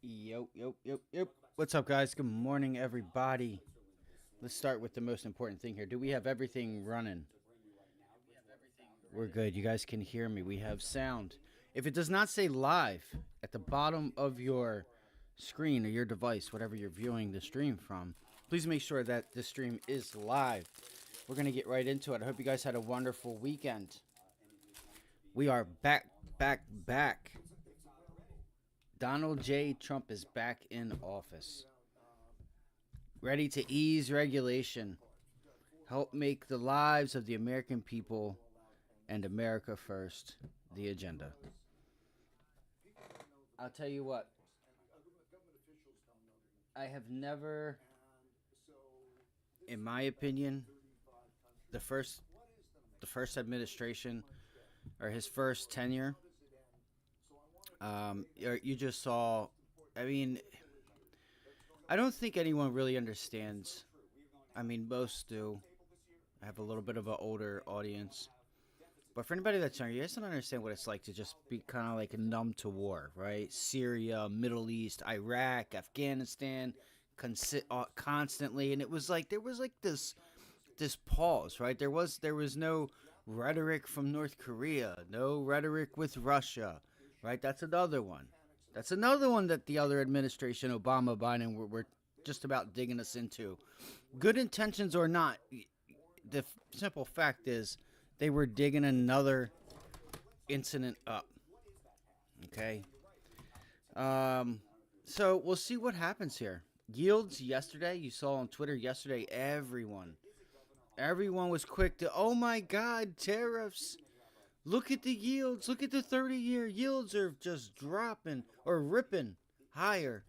Yep. What's up, guys? Good morning, everybody. Let's start with the most important thing here. Do we have everything running? We're good. You guys can hear me. We have sound. If it does not say live at the bottom of your screen or your device, whatever you're viewing the stream from, please make sure that the stream is live. We're going to get right into it. I hope you guys had a wonderful weekend. We are back. Donald J. Trump is back in office. Ready to ease regulation. Help make the lives of the American people and America first the agenda. I'll tell you what. I have never, in my opinion, the first administration or his first tenure, you just saw, I mean, I don't think anyone really understands. I mean, most do. I have a little bit of an older audience. But for anybody that's younger, you guys don't understand what it's like to just be kind of like numb to war, right? Syria, Middle East, Iraq, Afghanistan, constantly. And it was like, there was like this pause, right? There was no rhetoric from North Korea, no rhetoric with Russia, right? That's another one. That's another one that the other administration, Obama, Biden, were just about digging us into. Good intentions or not, the simple fact is they were digging another incident up. Okay? So we'll see what happens here. Yields yesterday, you saw on Twitter yesterday, everyone was quick to, oh my God, tariffs. Look at the yields. Look at the 30-year yields are just dropping or ripping higher.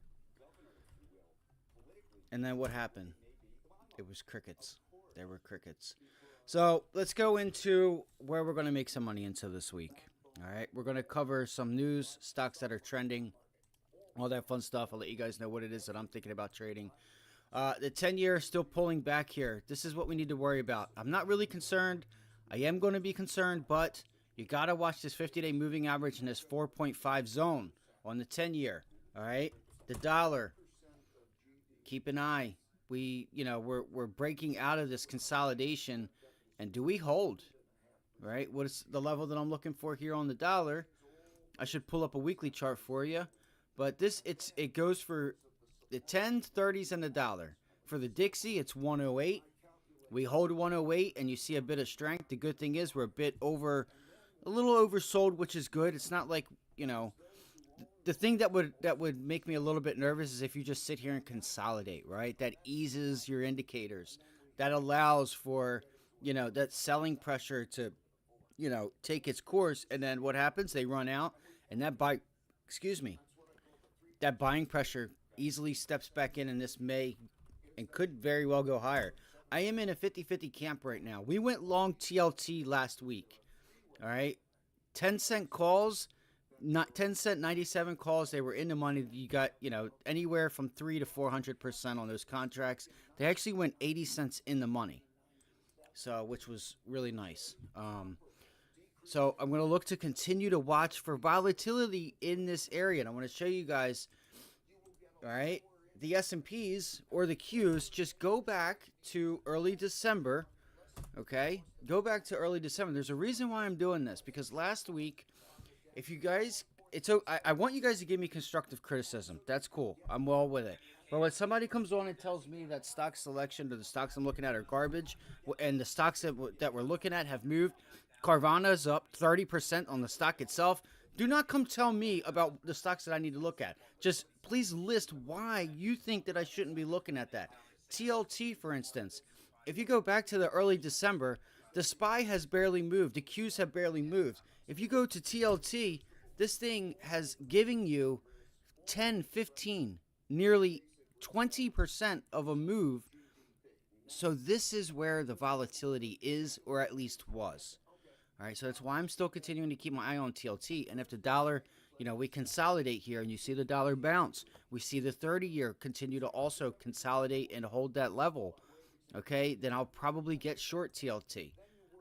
And then what happened? It was crickets. There were crickets. So let's go into where we're going to make some money into this week. All right. We're going to cover some news, stocks that are trending, all that fun stuff. I'll let you guys know what it is that I'm thinking about trading. The 10-year is still pulling back here. This is what we need to worry about. I'm not really concerned. I am going to be concerned, but you got to watch this 50-day moving average in this 4.5 zone on the 10-year, all right? The dollar, keep an eye. We're breaking out of this consolidation, and do we hold, right? What is the level that I'm looking for here on the dollar? I should pull up a weekly chart for you, but it goes for the 10s, 30s, and the dollar. For the Dixie, it's 108. We hold 108, and you see a bit of strength. The good thing is we're a little oversold, which is good. It's not like, the thing that would make me a little bit nervous is if you just sit here and consolidate, right? That eases your indicators. That allows for, that selling pressure to, take its course. And then what happens? They run out, and that buying pressure easily steps back in, and this may and could very well go higher. I am in a 50-50 camp right now. We went long TLT last week. All right, 10-cent calls, not 10-cent 97 calls. They were in the money. You got anywhere from 300% to 400% on those contracts. They actually went 80 cents in the money, so which was really nice. So I'm going to look to continue to watch for volatility in this area, and I want to show you guys. All right, the S&Ps or the Qs. Just go back to early December. Okay, go back to early December. There's a reason why I'm doing this, because last week, if you guys, I want you guys to give me constructive criticism. That's cool. I'm well with it. But when somebody comes on and tells me that stock selection or the stocks I'm looking at are garbage, and the stocks that we're looking at have moved, Carvana's up 30% on the stock itself. Do not come tell me about the stocks that I need to look at. Just please list why you think that I shouldn't be looking at that. TLT, for instance. If you go back to the early December, the SPY has barely moved. The Qs have barely moved. If you go to TLT, this thing has given you 10, 15, nearly 20% of a move. So this is where the volatility is, or at least was. All right, so that's why I'm still continuing to keep my eye on TLT. And if the dollar, we consolidate here and you see the dollar bounce, we see the 30-year continue to also consolidate and hold that level. Okay, then I'll probably get short TLT.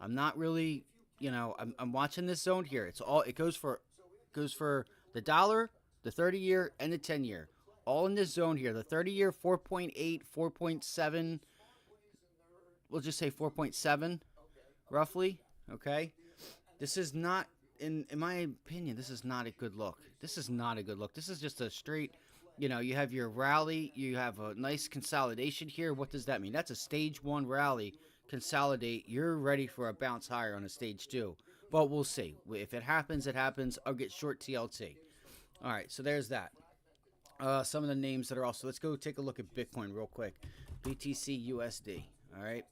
I'm not really, I'm watching this zone here. It goes for the dollar, the 30-year, and the 10-year. all in this zone here. The 30-year 4.8, 4.7. We'll just say 4.7, roughly. Okay. This is not, in my opinion, this is not a good look. This is not a good look. This is just a straight, you have your rally. You have a nice consolidation here. What does that mean? That's a stage 1 rally. Consolidate. You're ready for a bounce higher on a stage 2. But we'll see. If it happens, it happens. I'll get short TLT. All right, so there's that. Some of the names that are also, let's go take a look at Bitcoin real quick. BTC USD. All right.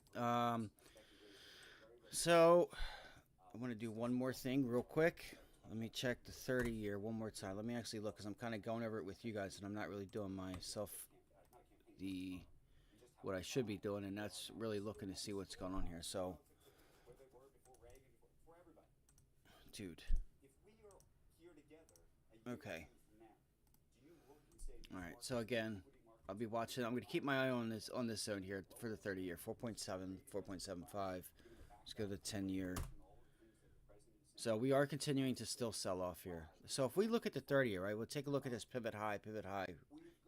So I want to do one more thing real quick. Let me check the 30-year one more time. Let me actually look, because I'm kind of going over it with you guys, and I'm not really doing myself what I should be doing, and that's really looking to see what's going on here. So, dude. Okay. All right. So again, I'll be watching. I'm going to keep my eye on this zone here for the 30-year, 4.7, 4.75. Let's go to the 10-year. So we are continuing to still sell off here. So if we look at the 30-year, right, we'll take a look at this pivot high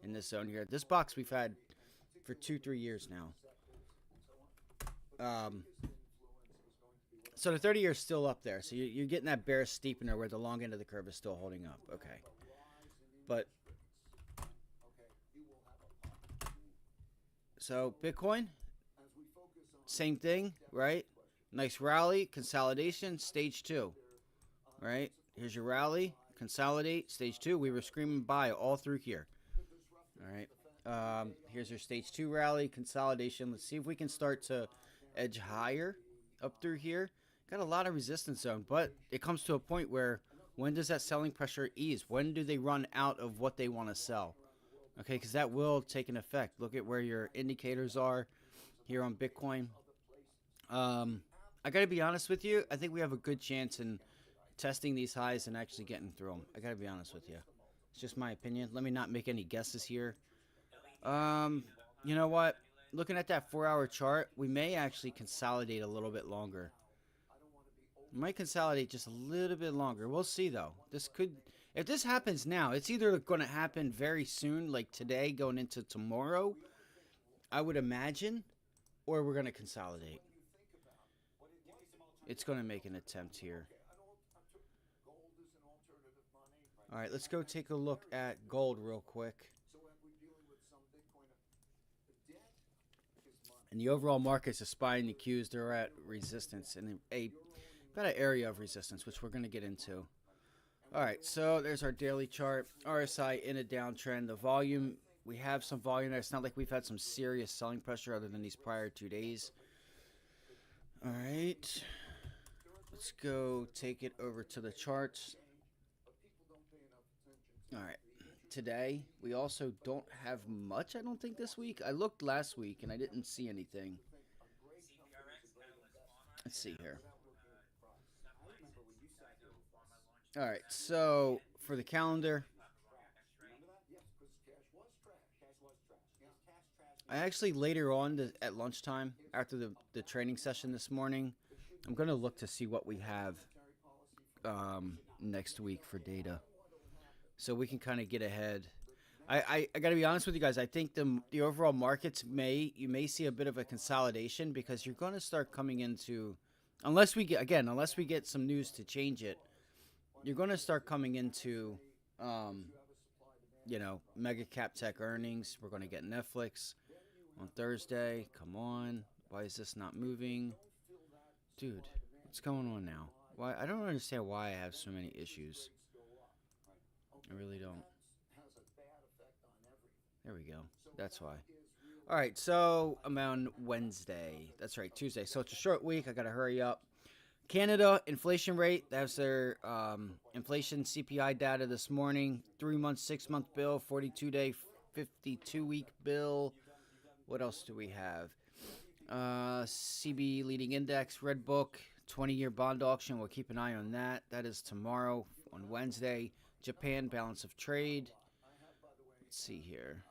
in this zone here. This box we've had for 2-3 years now. So the 30-year is still up there. So you're getting that bear steepener where the long end of the curve is still holding up. Okay. But so Bitcoin, same thing, right? Nice rally, consolidation, stage 2. Right? Here's your rally, consolidate, stage 2. We were screaming buy all through here. All right. Here's your stage 2 rally, consolidation. Let's see if we can start to edge higher up through here. Got a lot of resistance zone, but it comes to a point where when does that selling pressure ease? When do they run out of what they want to sell? Okay, because that will take an effect. Look at where your indicators are here on Bitcoin. I got to be honest with you. I think we have a good chance in testing these highs and actually getting through them. I got to be honest with you. It's just my opinion. Let me not make any guesses here. You know what? Looking at that 4-hour chart, we may actually consolidate a little bit longer. We might consolidate just a little bit longer. We'll see, though. If this happens now, it's either going to happen very soon, like today going into tomorrow, I would imagine, or we're going to consolidate. It's going to make an attempt here. All right, let's go take a look at gold real quick. And the overall market's aspiring the cues. They're at resistance and about an area of resistance, which we're going to get into. All right, so there's our daily chart. RSI in a downtrend. The volume, we have some volume there. It's not like we've had some serious selling pressure other than these prior 2 days. All right, let's go take it over to the charts. All right, today we also don't have much, I don't think, this week. I looked last week and I didn't see anything. Let's see here. All right, so for the calendar, I actually later on at lunchtime after the training session this morning, I'm going to look to see what we have next week for data, so we can kind of get ahead. I got to be honest with you guys. I think the overall markets you may see a bit of a consolidation, because you're going to start coming into, unless we get some news to change it, you're going to start coming into, mega cap tech earnings. We're going to get Netflix on Thursday. Come on. Why is this not moving? Dude, what's going on now? Why? I don't understand why I have so many issues. I really don't. There we go. That's why. All right, so I'm on Wednesday. That's right, Tuesday. So it's a short week. I got to hurry up. Canada inflation rate, that's their inflation CPI data this morning. 3-month, 6-month bill, 42-day, 52-week bill. What else do we have? CB leading index, Red Book, 20-year bond auction. We'll keep an eye on that. That is tomorrow on Wednesday. Japan balance of trade. Let's see here.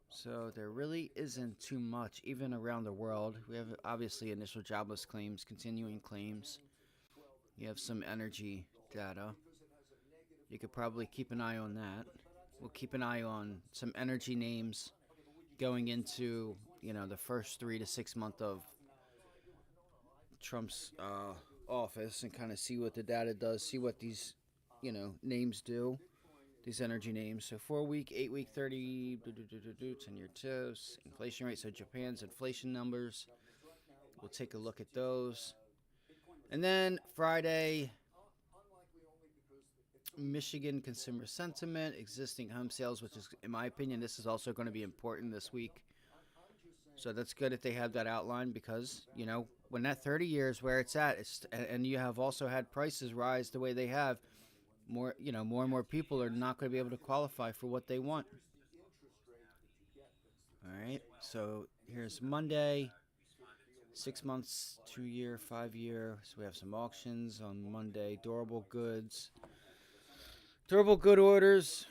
So there really isn't too much, even around the world. We have obviously initial jobless claims, continuing claims. You have some energy data. You could probably keep an eye on that. we'll keep an eye on some energy names going into, the first 3 to 6 months of Trump's office, and kind of see what the data does, see what these, names do, these energy names. So 4-week, 8-week, 30, 10-year tips, inflation rate. So Japan's inflation numbers. We'll take a look at those. And then Friday, Michigan consumer sentiment, existing home sales, which is, in my opinion, this is also going to be important this week. So that's good if they have that outlined, because, when that 30 years where it's at, and you have also had prices rise the way they have, more and more people are not going to be able to qualify for what they want. All right, so here's Monday, 6 months, 2-year, 5-year. So we have some auctions on Monday. Durable good orders.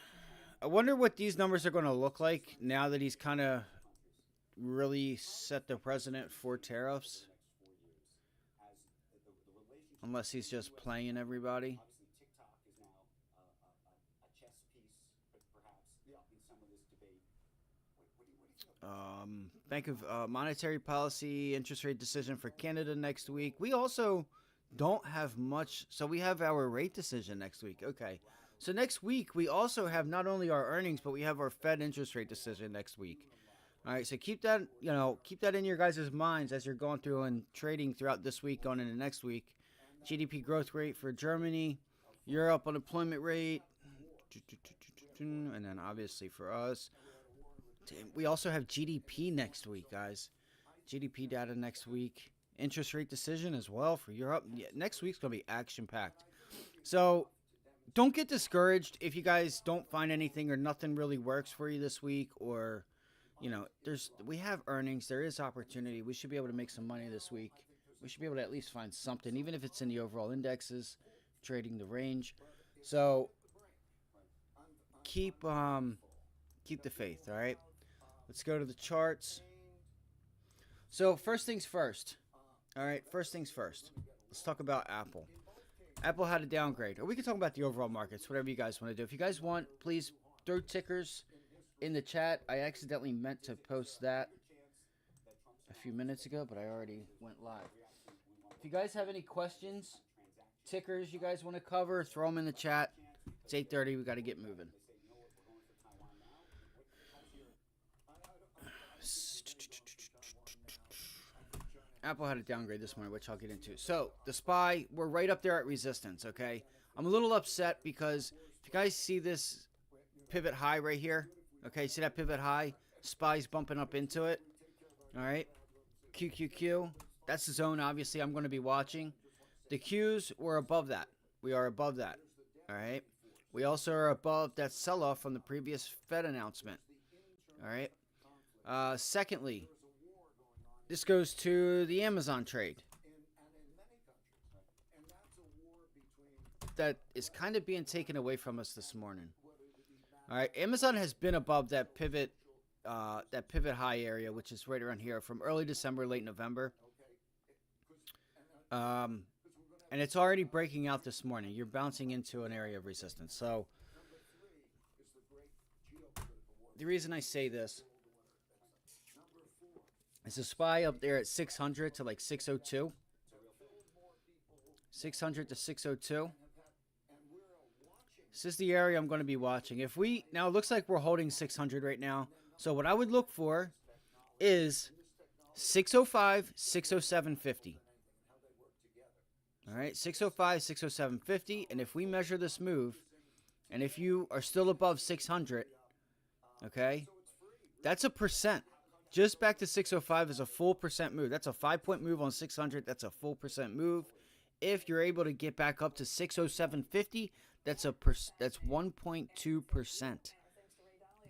I wonder what these numbers are going to look like now that he's kind of really set the precedent for tariffs. Unless he's just playing everybody. Bank of Monetary Policy interest rate decision for Canada next week. We also don't have much. So we have our rate decision next week. Okay. So next week we also have not only our earnings, but we have our Fed interest rate decision next week. All right. So keep that in your guys' minds as you're going through and trading throughout this week, going into next week. GDP growth rate for Germany, Europe unemployment rate, and then obviously for us. We also have GDP next week, guys. GDP data next week. Interest rate decision as well for Europe. Yeah, next week's going to be action-packed. So don't get discouraged if you guys don't find anything or nothing really works for you this week, or, we have earnings. There is opportunity. We should be able to make some money this week. We should be able to at least find something, even if it's in the overall indexes, trading the range. So keep the faith, all right? Let's go to the charts. So first things first. All right, first things first. Let's talk about Apple. Apple had a downgrade. Or we can talk about the overall markets, whatever you guys want to do. If you guys want, please throw tickers in the chat. I accidentally meant to post that a few minutes ago, but I already went live. If you guys have any questions, tickers you guys want to cover, throw them in the chat. It's 8:30. We got to get moving. Apple had a downgrade this morning, which I'll get into. So the SPY, we're right up there at resistance, okay? I'm a little upset because if you guys see this pivot high right here, okay, see that pivot high? SPY's bumping up into it, all right? QQQ, that's the zone, obviously, I'm going to be watching. The Qs, we're above that. We are above that, all right? We also are above that sell-off from the previous Fed announcement, all right? Secondly, this goes to the Amazon trade. That is kind of being taken away from us this morning. All right, Amazon has been above that pivot high area, which is right around here from early December, late November. And it's already breaking out this morning. You're bouncing into an area of resistance. So the reason I say this is the SPY up there at 600 to like 602. 600 to 602. This is the area I'm going to be watching. Now it looks like we're holding 600 right now. So what I would look for is 605, 607.50. All right, 605, 607.50. And if we measure this move, and if you are still above 600, okay, that's a percent. Just back to 605 is a full percent move. That's a 5-point move on 600. That's a full percent move. If you're able to get back up to 607.50, that's 1.2%.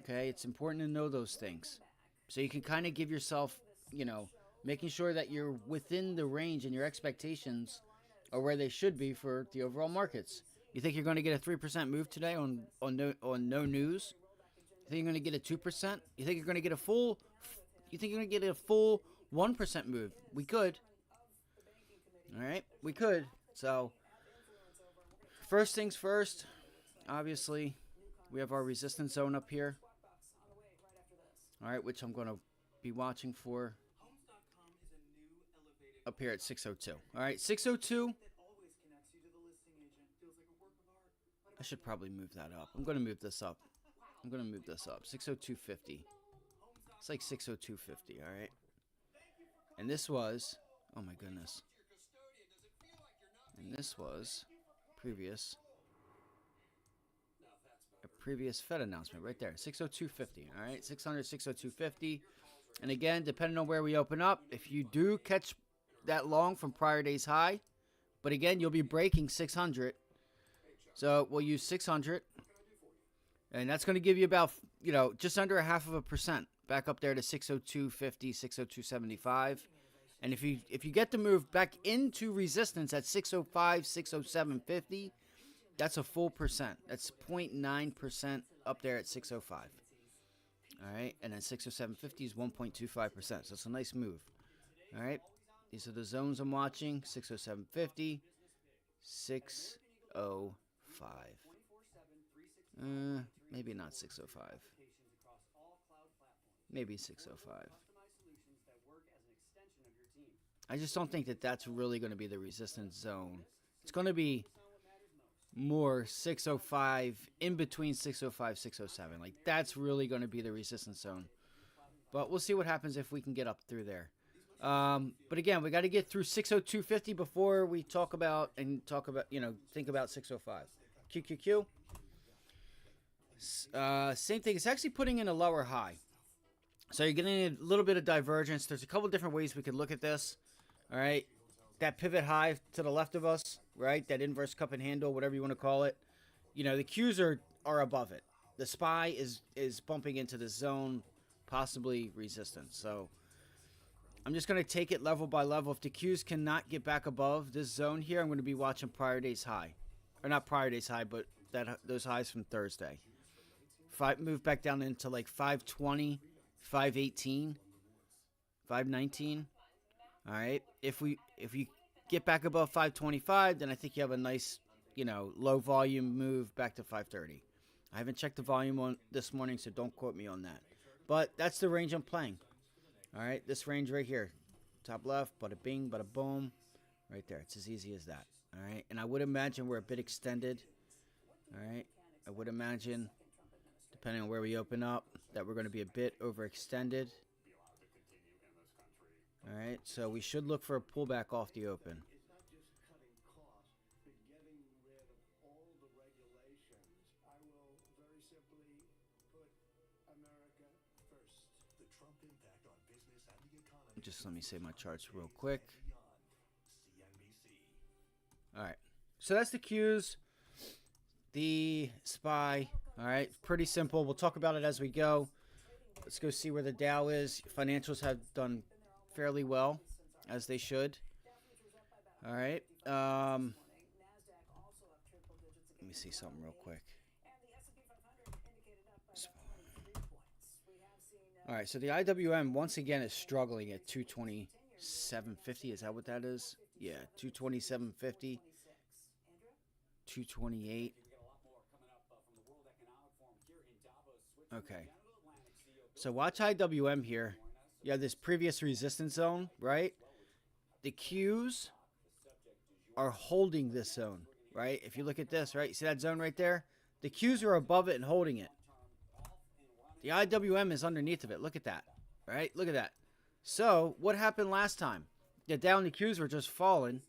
Okay, it's important to know those things. So you can kind of give yourself, making sure that you're within the range and your expectations are where they should be for the overall markets. You think you're going to get a 3% move today on no news? You think you're going to get a 2%? You think you're going to get a full 1% move? We could. All right, we could. So first things first, obviously, we have our resistance zone up here. All right, which I'm going to be watching for up here at 602. All right, 602. I should probably move that up. I'm going to move this up. 602.50. It's like 602.50, all right? And this was, oh my goodness. And this was a previous Fed announcement right there. 602.50, all right? 600, 602.50. And again, depending on where we open up, if you do catch that long from prior day's high, but again, you'll be breaking 600. So we'll use 600. And that's going to give you about, just under 0.5% back up there to 602.50, 602.75. And if you get the move back into resistance at 605, 607.50, that's a full percent. That's 0.9% up there at 605. All right, and then 607.50 is 1.25%. So it's a nice move. All right, these are the zones I'm watching: 607.50, 605. Maybe not 605. Maybe 605. I just don't think that that's really going to be the resistance zone. It's going to be more 605, in between 605, 607. Like, that's really going to be the resistance zone. But we'll see what happens if we can get up through there. But again, we got to get through 602.50 before we think about 605. QQQ. Same thing. It's actually putting in a lower high. So you're getting a little bit of divergence. There's a couple different ways we could look at this. All right. That pivot high to the left of us, right? That inverse cup and handle, whatever you want to call it. The Qs are above it. The SPY is bumping into the zone, possibly resistance. So I'm just going to take it level by level. If the Qs cannot get back above this zone here, I'm going to be watching prior day's high. Or not prior day's high, but those highs from Thursday. If I move back down into like 520, 518, 519. All right. If you get back above 525, then I think you have a nice, low volume move back to 530. I haven't checked the volume on this morning, so don't quote me on that. But that's the range I'm playing. All right. This range right here. Top left, bada bing, bada boom. Right there. It's as easy as that. All right. And I would imagine we're a bit extended. All right. I would imagine, depending on where we open up, that we're going to be a bit overextended. All right, so we should look for a pullback off the open. Just let me save my charts real quick. All right, so that's the Qs, the SPY. All right, pretty simple. We'll talk about it as we go. Let's go see where the Dow is. Financials have done fairly well, as they should. All right. Let me see something real quick. All right, so the IWM once again is struggling at 227.50. Is that what that is? Yeah, 227.50. 228. Okay. So watch IWM here. You have this previous resistance zone, right? The Qs are holding this zone, right? If you look at this, right? You see that zone right there? The Qs are above it and holding it. The IWM is underneath of it. Look at that, right? Look at that. So what happened last time? The Dow and the Qs were just falling,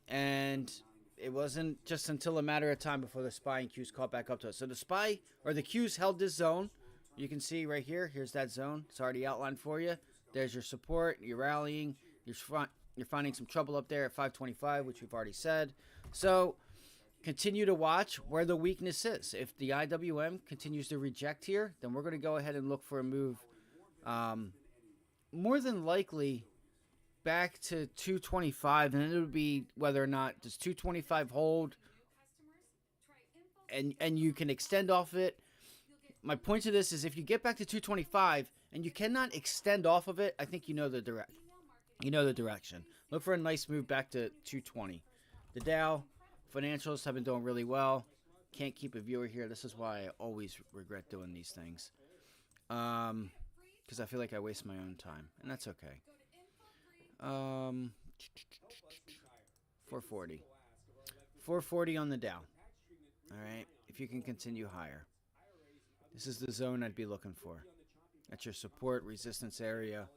and it wasn't just until a matter of time before the SPY and Qs caught back up to us. So the SPY or the Qs held this zone. You can see right here, here's that zone. It's already outlined for you. There's your support. You're rallying. You're finding some trouble up there at 525, which we've already said. So continue to watch where the weakness is. If the IWM continues to reject here, then we're going to go ahead and look for a move. More than likely back to 225, and it would be whether or not does 225 hold, and you can extend off it. My point to this is if you get back to 225 and you cannot extend off of it, I think you know the direction. Look for a nice move back to 220. The Dow financials have been doing really well. can't keep a viewer here. This is why I always regret doing these things. Because I feel like I waste my own time, and that's okay. 440. 440 on the Dow. All right, if you can continue higher. This is the zone I'd be looking for. That's your support resistance area.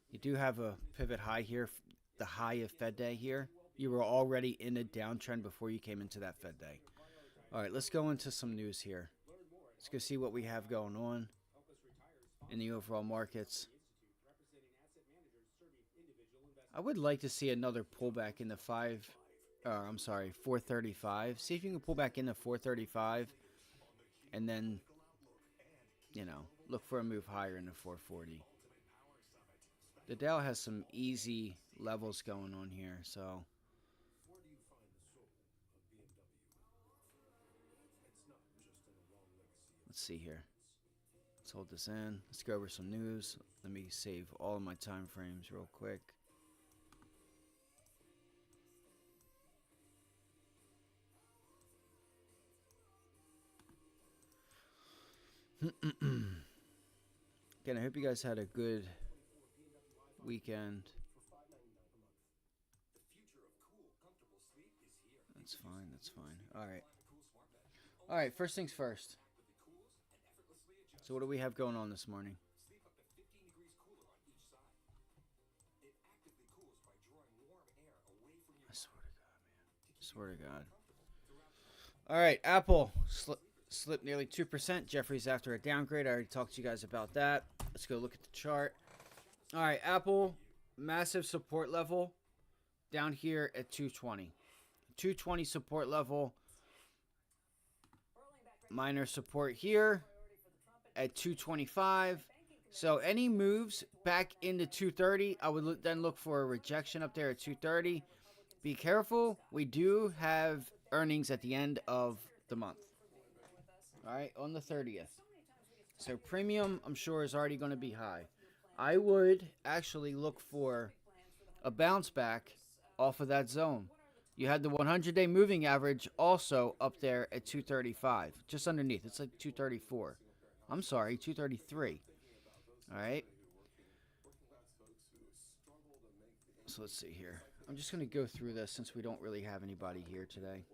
You do have a pivot high here, the high of Fed day here. You were already in a downtrend before you came into that Fed day. All right, let's go into some news here. Let's go see what we have going on in the overall markets. I would like to see another pullback in the 435. See if you can pull back into 435 and then, look for a move higher into 440. The Dow has some easy levels going on here, so let's see here. Let's hold this in. Let's go over some news. Let me save all of my time frames real quick. Again, I hope you guys had a good weekend. That's fine. That's fine. All right. All right. First things first. So what do we have going on this morning? I swear to God. All right. Apple slipped nearly 2%. Jeffries after a downgrade. I already talked to you guys about that. Let's go look at the chart. All right. Apple, massive support level down here at 220. 220 support level. Minor support here at 225. So any moves back into 230, I would then look for a rejection up there at 230. Be careful. We do have earnings at the end of the month. All right, on the 30th. So premium, I'm sure, is already going to be high. I would actually look for a bounce back off of that zone. You had the 100-day moving average also up there at 235, just underneath. It's like 234. I'm sorry, 233. All right. So let's see here. I'm just going to go through this since we don't really have anybody here today.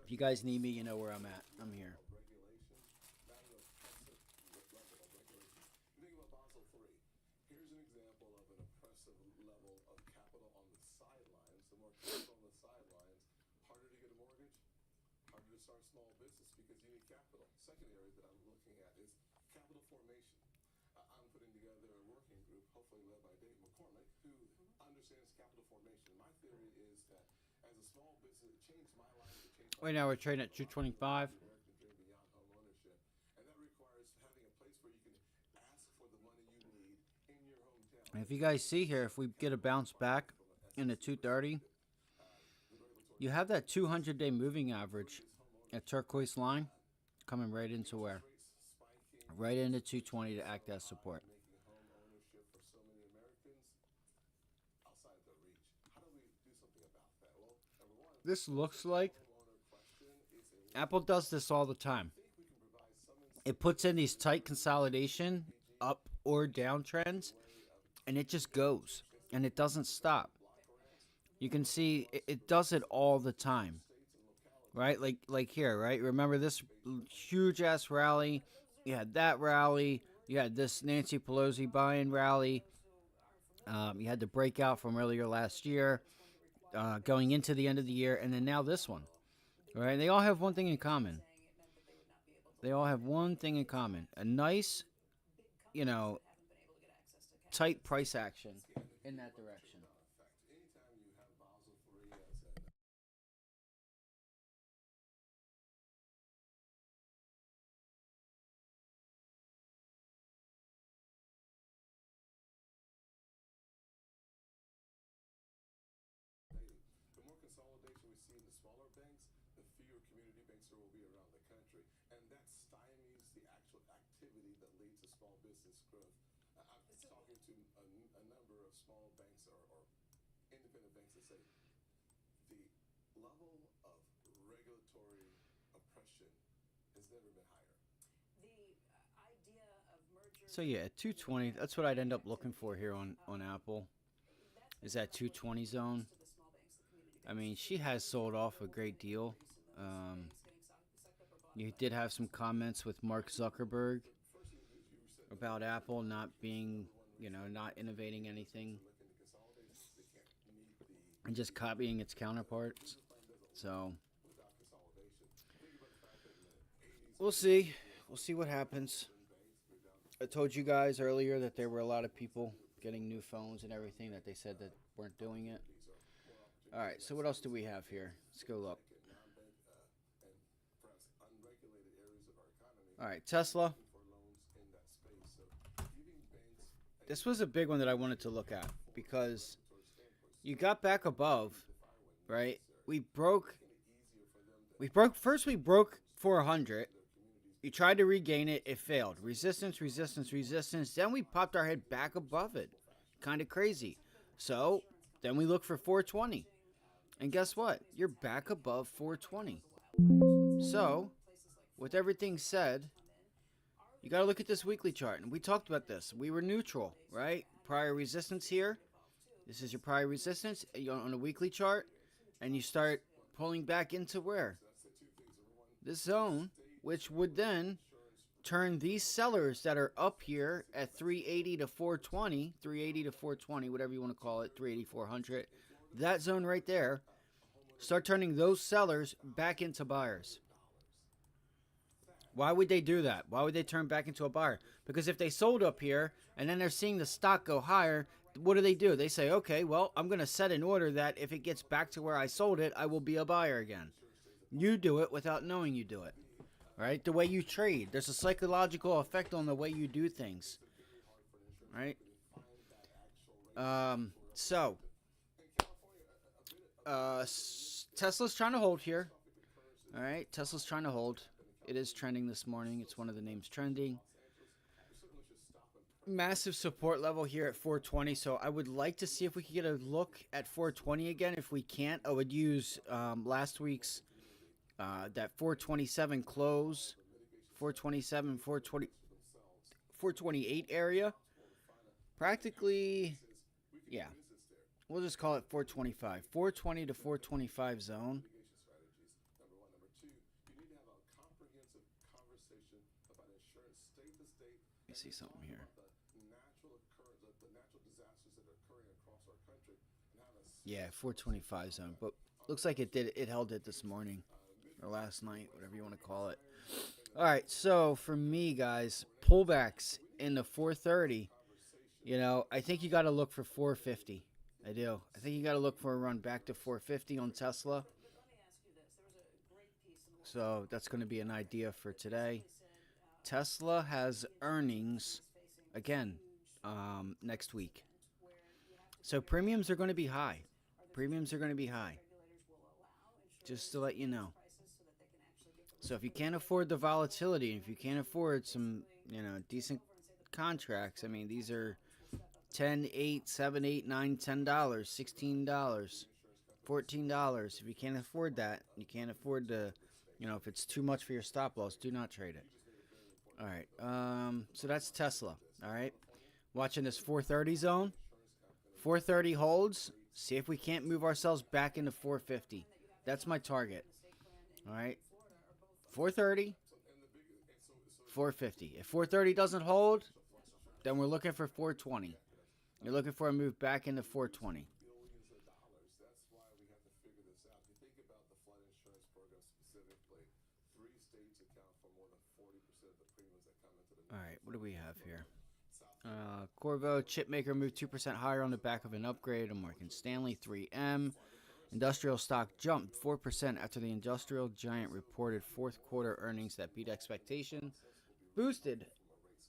If you guys need me, you know where I'm at. I'm here. Right now we're trading at 225. And if you guys see here, if we get a bounce back into 230, you have that 200-day moving average at turquoise line coming right into where? Right into 220 to act as support. This looks like Apple does this all the time. It puts in these tight consolidation up or down trends, and it just goes, and it doesn't stop. You can see it does it all the time, right? Like here, right? Remember this huge-ass rally? You had that rally. You had this Nancy Pelosi buy-in rally. You had the breakout from earlier last year, going into the end of the year, and then now this one. All right? They all have one thing in common. They all have one thing in common. A nice, tight price action in that direction. So yeah, 220. That's what I'd end up looking for here on Apple. Is that 220 zone? I mean, she has sold off a great deal. Um, you did have some comments with Mark Zuckerberg about Apple not being, not innovating anything and just copying its counterparts. So we'll see. We'll see what happens. I told you guys earlier that there were a lot of people getting new phones and everything that they said that weren't doing it. All right, so what else do we have here? Let's go look. All right, Tesla. This was a big one that I wanted to look at because you got back above, right? We broke 400. You tried to regain it, it failed. Resistance, resistance, resistance. Then we popped our head back above it. Kind of crazy. So then we look for 420. And guess what? You're back above 420. So, with everything said, you got to look at this weekly chart. And we talked about this. We were neutral, right? Prior resistance here. This is your prior resistance on a weekly chart. And you start pulling back into where? This zone, which would then turn these sellers that are up here at 380 to 420, 380 to 420, whatever you want to call it, 380, 400, that zone right there, start turning those sellers back into buyers. Why would they do that? Why would they turn back into a buyer? Because if they sold up here and then they're seeing the stock go higher, what do? They say, okay, well, I'm going to set an order that if it gets back to where I sold it, I will be a buyer again. You do it without knowing you do it. Right? The way you trade. There's a psychological effect on the way you do things. Right? Tesla's trying to hold here. All right? Tesla's trying to hold. It is trending this morning. It's one of the names trending. Massive support level here at 420. So I would like to see if we could get a look at 420 again. If we can't, I would use last week's that 427 close, 427, 420, 428 area. Practically, yeah. We'll just call it 425. 420 to 425 zone. Let me see something here. Yeah, 425 zone. But looks like it held it this morning. Or last night, whatever you want to call it. All right, so for me, guys, pullbacks in the 430, I think you got to look for 450. I do. I think you got to look for a run back to 450 on Tesla. So that's going to be an idea for today. Tesla has earnings, again, next week. So premiums are going to be high. Premiums are going to be high. Just to let you know. So if you can't afford the volatility, if you can't afford some, decent contracts, I mean, these are $10, $8, $7, $8, $9, $10, $16, $14. If you can't afford that, you can't afford to, if it's too much for your stop loss, do not trade it. All right. So that's Tesla. All right. Watching this 430 zone. 430 holds. See if we can't move ourselves back into 450. That's my target. All right. 430, 450. If 430 doesn't hold, then we're looking for 420. You're looking for a move back into 420. All right, what do we have here? Corvo chipmaker moved 2% higher on the back of an upgrade on Morgan Stanley. 3M industrial stock jumped 4% after the industrial giant reported fourth quarter earnings that beat expectation, boosted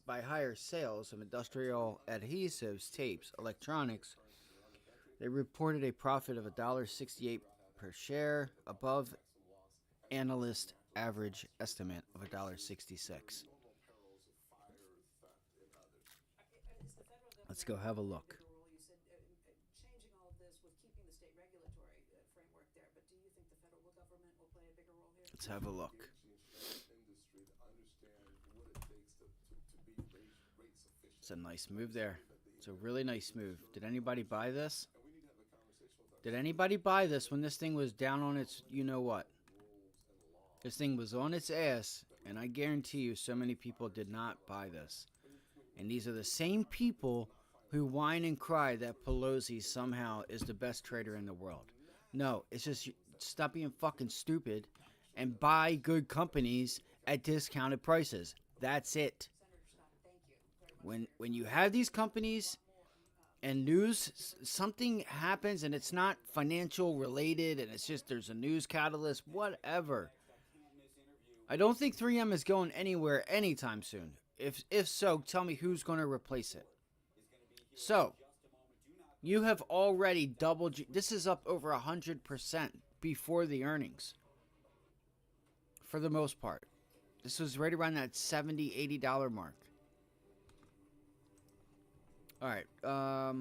by higher sales of industrial adhesives, tapes, electronics. They reported a profit of $1.68 per share, above analyst average estimate of $1.66. Let's go have a look. Let's have a look. It's a nice move there. It's a really nice move. Did anybody buy this? Did anybody buy this when this thing was down on its, you know what? This thing was on its ass, and I guarantee you so many people did not buy this. And these are the same people who whine and cry that Pelosi somehow is the best trader in the world. No, it's just stop being fucking stupid and buy good companies at discounted prices. That's it. When you have these companies and news, something happens and it's not financial related and it's just there's a news catalyst, whatever. I don't think 3M is going anywhere anytime soon. If so, tell me who's going to replace it. So, you have already doubled. This is up over 100% before the earnings. For the most part. This was right around that $70, $80 mark. All right. All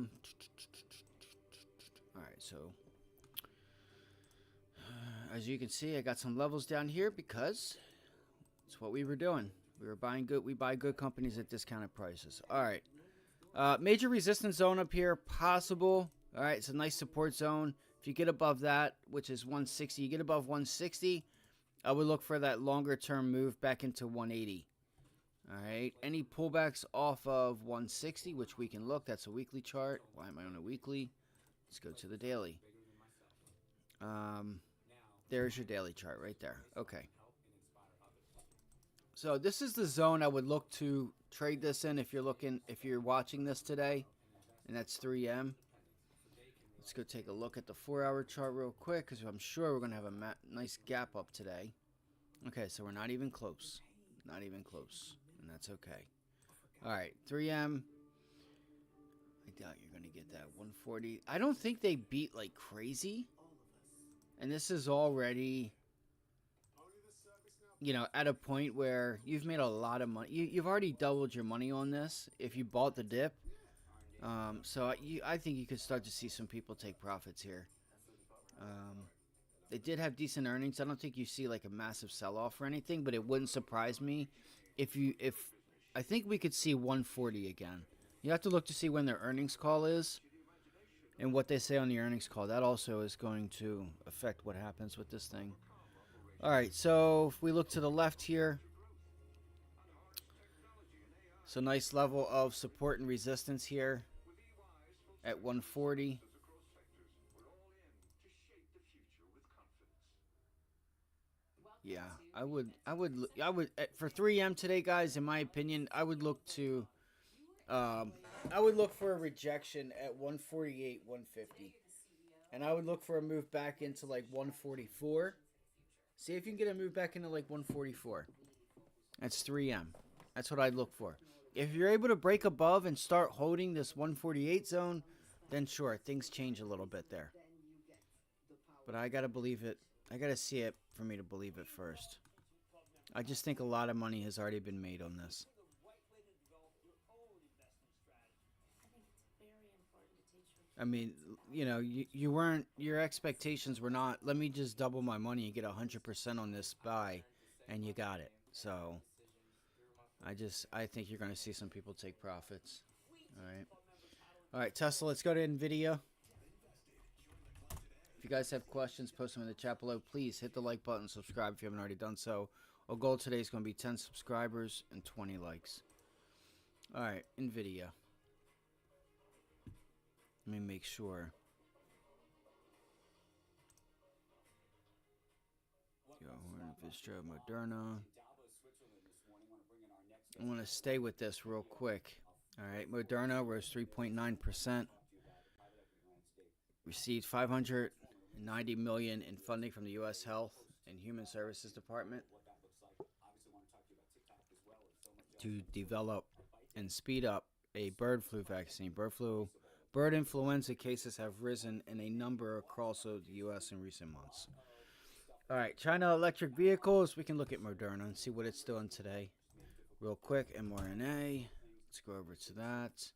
right, so as you can see, I got some levels down here because it's what we were doing. We were buying good. We buy good companies at discounted prices. All right. Major resistance zone up here, possible. All right, it's a nice support zone. If you get above that, which is 160, you get above 160, I would look for that longer term move back into 180. All right, any pullbacks off of 160, which we can look. That's a weekly chart. Why am I on a weekly? Let's go to the daily. There's your daily chart right there. Okay. So this is the zone I would look to trade this in if you're watching this today, and that's 3M. Let's go take a look at the 4-hour chart real quick because I'm sure we're going to have a nice gap up today. Okay, so we're not even close. Not even close, and that's okay. All right, 3M. I doubt you're going to get that 140. I don't think they beat like crazy, and this is already, you know, at a point where you've made a lot of money. You've already doubled your money on this if you bought the dip. So I think you could start to see some people take profits here. They did have decent earnings. I don't think you see like a massive sell-off or anything, but it wouldn't surprise me if I think we could see 140 again. You have to look to see when their earnings call is and what they say on the earnings call. That also is going to affect what happens with this thing. All right, so if we look to the left here, so nice level of support and resistance here at 140. Yeah, I would for 3M today, guys. In my opinion, I would look for a rejection at 148, 150, and I would look for a move back into like 144. See if you can get a move back into like 144. That's 3M. That's what I'd look for. If you're able to break above and start holding this 148 zone, then sure, things change a little bit there. But I got to believe it. I got to see it for me to believe it first. I just think a lot of money has already been made on this. I mean, you know, you weren't, your expectations were not, let me just double my money and get 100% on this buy, and you got it. So, I think you're going to see some people take profits. All right, Tesla, let's go to NVDA. If you guys have questions, post them in the chat below. Please hit the like button, subscribe if you haven't already done so. Our goal today is going to be 10 subscribers and 20 likes. All right, NVIDIA. Let me make sure. We're in Vistra, Moderna. I want to stay with this real quick. All right, Moderna rose 3.9%. Received $590 million in funding from the U.S. Health and Human Services Department to develop and speed up a bird flu vaccine. Bird influenza cases have risen in a number across the U.S. in recent months. All right, China electric vehicles. We can look at Moderna and see what it's doing today. Real quick, mRNA. Let's go over to that.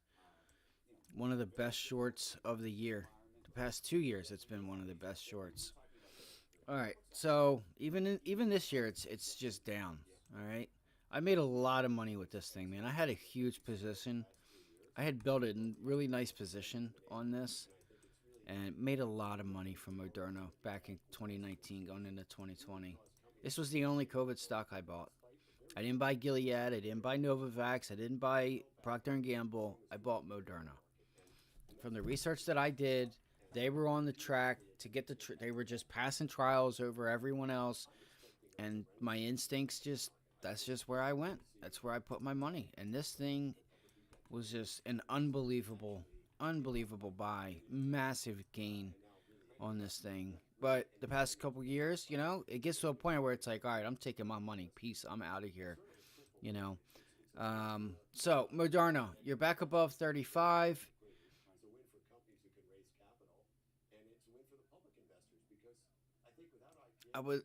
One of the best shorts of the year. The past 2 years, it's been one of the best shorts. All right. So even this year, it's just down. All right. I made a lot of money with this thing, man. I had a huge position. I had built a really nice position on this and made a lot of money from Moderna back in 2019 going into 2020. This was the only COVID stock I bought. I didn't buy Gilead. I didn't buy Novavax. I didn't buy Procter and Gamble. I bought Moderna. From the research that I did, they were on the track to get they were just passing trials over everyone else, and my instincts just that's just where I went. That's where I put my money, and this thing was just an unbelievable buy, massive gain on this thing. But the past couple years, it gets to a point where it's like, all right, I'm taking my money, peace, I'm out of here, you know. So Moderna, you're back above 35.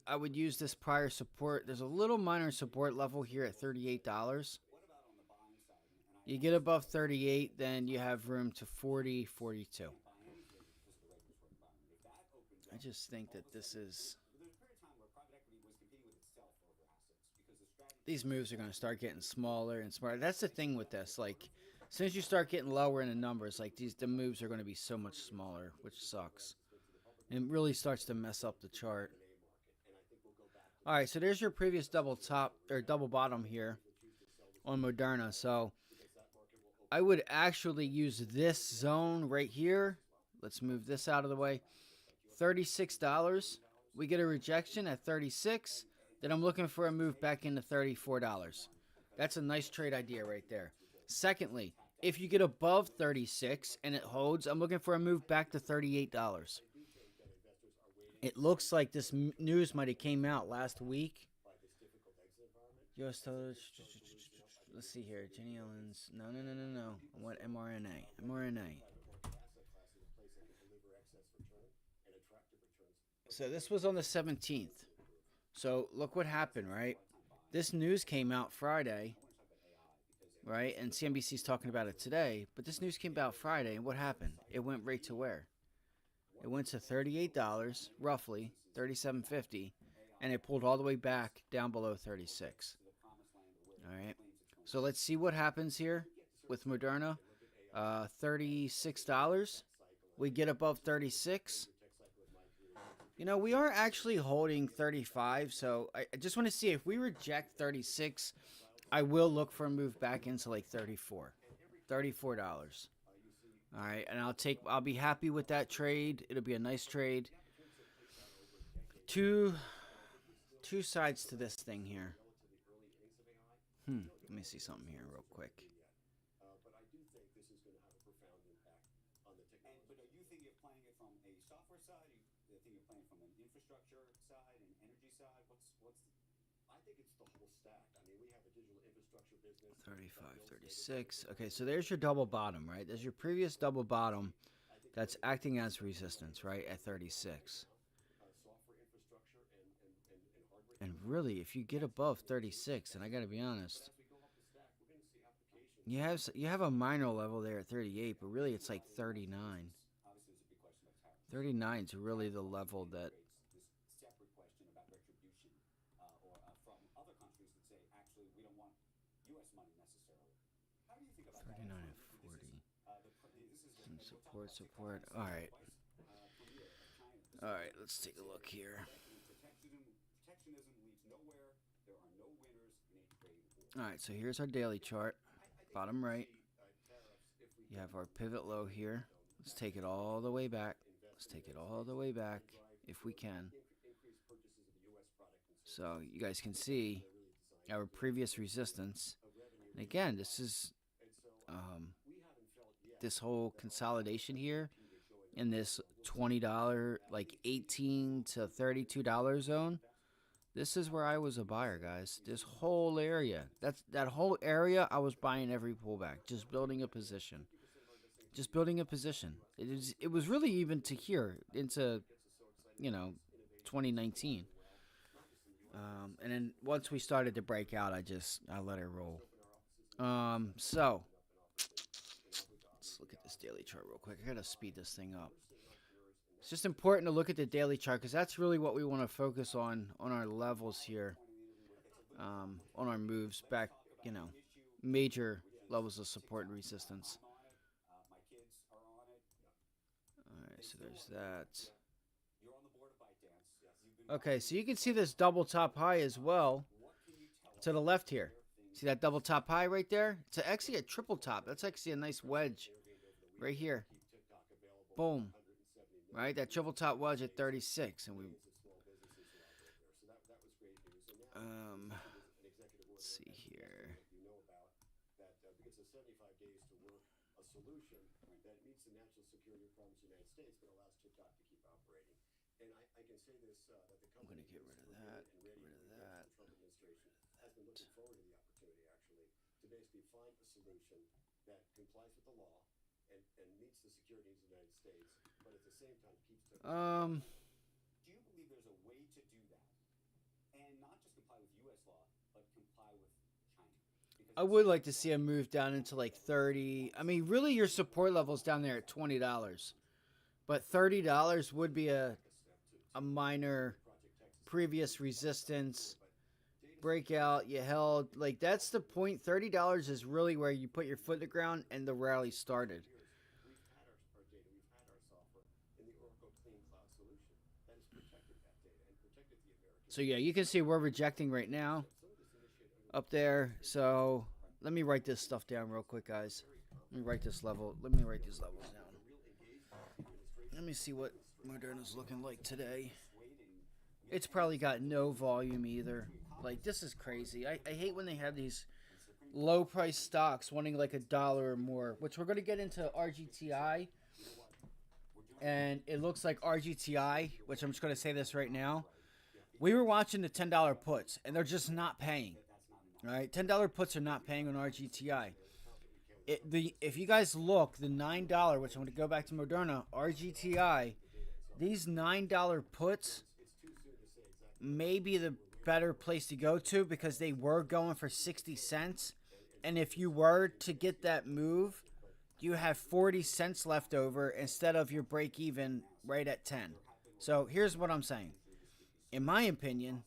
I would use this prior support. There's a little minor support level here at $38. You get above 38, then you have room to 40, 42. I just think that these moves are going to start getting smaller and smaller. That's the thing with this. Like, as soon as you start getting lower in the numbers, like the moves are going to be so much smaller, which sucks. It really starts to mess up the chart. All right, so there's your previous double top or double bottom here on Moderna. So I would actually use this zone right here. Let's move this out of the way. $36. We get a rejection at 36. Then I'm looking for a move back into $34. That's a nice trade idea right there. Secondly, if you get above 36 and it holds, I'm looking for a move back to $38. It looks like this news might have came out last week. US dollars. Let's see here. Jenny Ellen's. No. I want mRNA. mRNA. So this was on the 17th. So look what happened, right? This news came out Friday, right? And CNBC's talking about it today. But this news came out Friday, and what happened? It went right to where? It went to $38, roughly $37.50, and it pulled all the way back down below 36. All right. So let's see what happens here with Moderna. $36. We get above 36. We are actually holding 35, so I just want to see if we reject 36, I will look for a move back into like $34. All right, and I'll be happy with that trade. It'll be a nice trade. Two sides to this thing here. Let me see something here real quick. $35, $36. Okay, so there's your double bottom, right? There's your previous double bottom that's acting as resistance, right, at 36. And really, if you get above 36, and I got to be honest, you have a minor level there at 38, but really it's like 39. 39 is really the level that 39 and 40. Support. All right, let's take a look here. All right, so here's our daily chart. Bottom right, you have our pivot low here. Let's take it all the way back. If we can. So you guys can see our previous resistance. And again, this is this whole consolidation here in this $20, like $18 to $32 zone. This is where I was a buyer, guys. This whole area, that whole area, I was buying every pullback, just building a position. It was really even to here into 2019. And then once we started to break out, I let it roll. So let's look at this daily chart real quick. I gotta speed this thing up. It's just important to look at the daily chart because that's really what we want to focus on our levels here, on our moves back, major levels of support and resistance. All right, so there's that. Okay, so you can see this double top high as well to the left here. See that double top high right there? It's actually a triple top. That's actually a nice wedge right here. Boom. Right? That triple top wedge at 36. And let's see here. I'm going to get rid of that. Get rid of that. I would like to see a move down into like 30. I mean, really, your support level's down there at $20, but $30 would be a minor previous resistance breakout. You held, like, that's the point. $30 is really where you put your foot in the ground and the rally started. So yeah, you can see we're rejecting right now up there. So let me write this stuff down real quick, guys. Let me write this level. Let me write these levels down. Let me see what Moderna's looking like today. It's probably got no volume either. Like, this is crazy. I hate when they have these low price stocks wanting like $1 or more, which we're going to get into RGTI. And it looks like RGTI, which I'm just going to say this right now. We were watching the $10 puts, and they're just not paying. All right, $10 puts are not paying on RGTI. If you guys look, the $9, which I'm going to go back to Moderna, RGTI, these $9 puts may be the better place to go to because they were going for 60 cents. And if you were to get that move, you have 40 cents left over instead of your break even right at 10. So here's what I'm saying. In my opinion,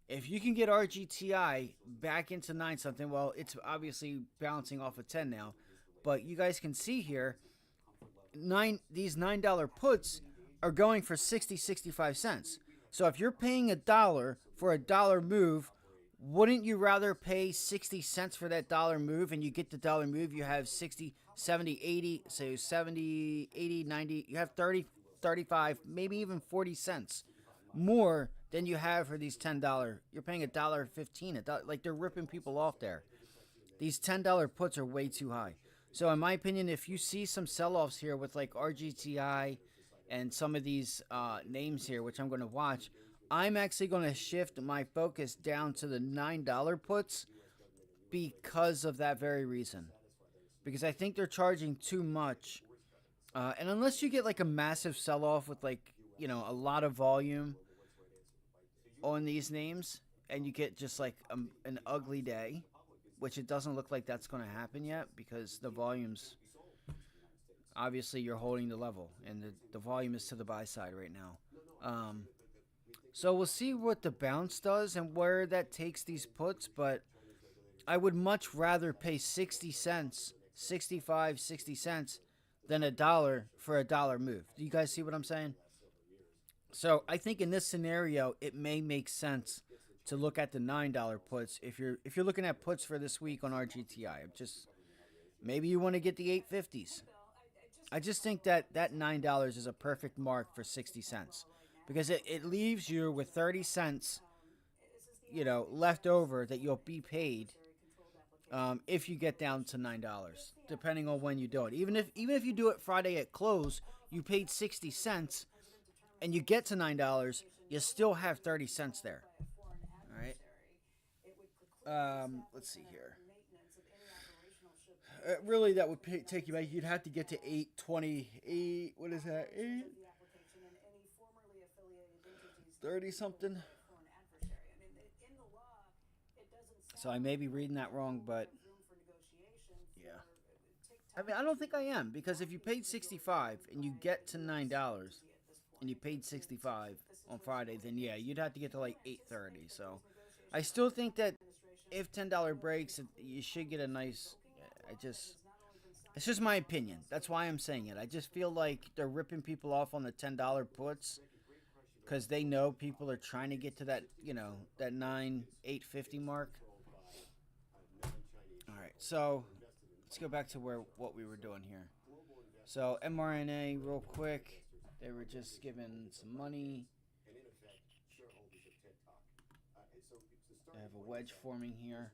if you can get RGTI back into 9 something, well, it's obviously bouncing off of 10 now, but you guys can see here, these $9 puts are going for 60, 65 cents. So if you're paying $1 for $1 move, wouldn't you rather pay 60 cents for that dollar move and you get the dollar move, you have 60, 70, 80, so 70, 80, 90, you have 30, 35, maybe even 40 cents more than you have for these $10. You're paying $1.15. Like, they're ripping people off there. These $10 puts are way too high. So in my opinion, if you see some sell-offs here with like RGTI and some of these names here, which I'm going to watch, I'm actually going to shift my focus down to the $9 puts because of that very reason. Because I think they're charging too much. And unless you get like a massive sell-off with like, a lot of volume on these names, and you get just like an ugly day, which it doesn't look like that's going to happen yet because the volume's, obviously you're holding the level, and the volume is to the buy side right now. So we'll see what the bounce does and where that takes these puts, but I would much rather pay 60 cents, 65, 60 cents than $1 for $1 move. Do you guys see what I'm saying? So I think in this scenario, it may make sense to look at the $9 puts if you're looking at puts for this week on RGTI. Just maybe you want to get the 850s. I just think that $9 is a perfect mark for 60 cents because it leaves you with 30 cents, left over that you'll be paid if you get down to $9, depending on when you do it. Even if you do it Friday at close, you paid 60 cents. And you get to $9, you still have 30 cents there. All right. Let's see here. Really, that would take you back. You'd have to get to 828. What is that? 30 something. So I may be reading that wrong, but yeah. I mean, I don't think I am, because if you paid 65 and you get to $9, and you paid 65 on Friday, then yeah, you'd have to get to like 8:30. So I still think that if $10 breaks, you should get a nice. It's just my opinion. That's why I'm saying it. I just feel like they're ripping people off on the $10 puts because they know people are trying to get to that, that 850 mark. All right, so let's go back to what we were doing here. So mRNA, real quick, they were just giving some money. I have a wedge forming here.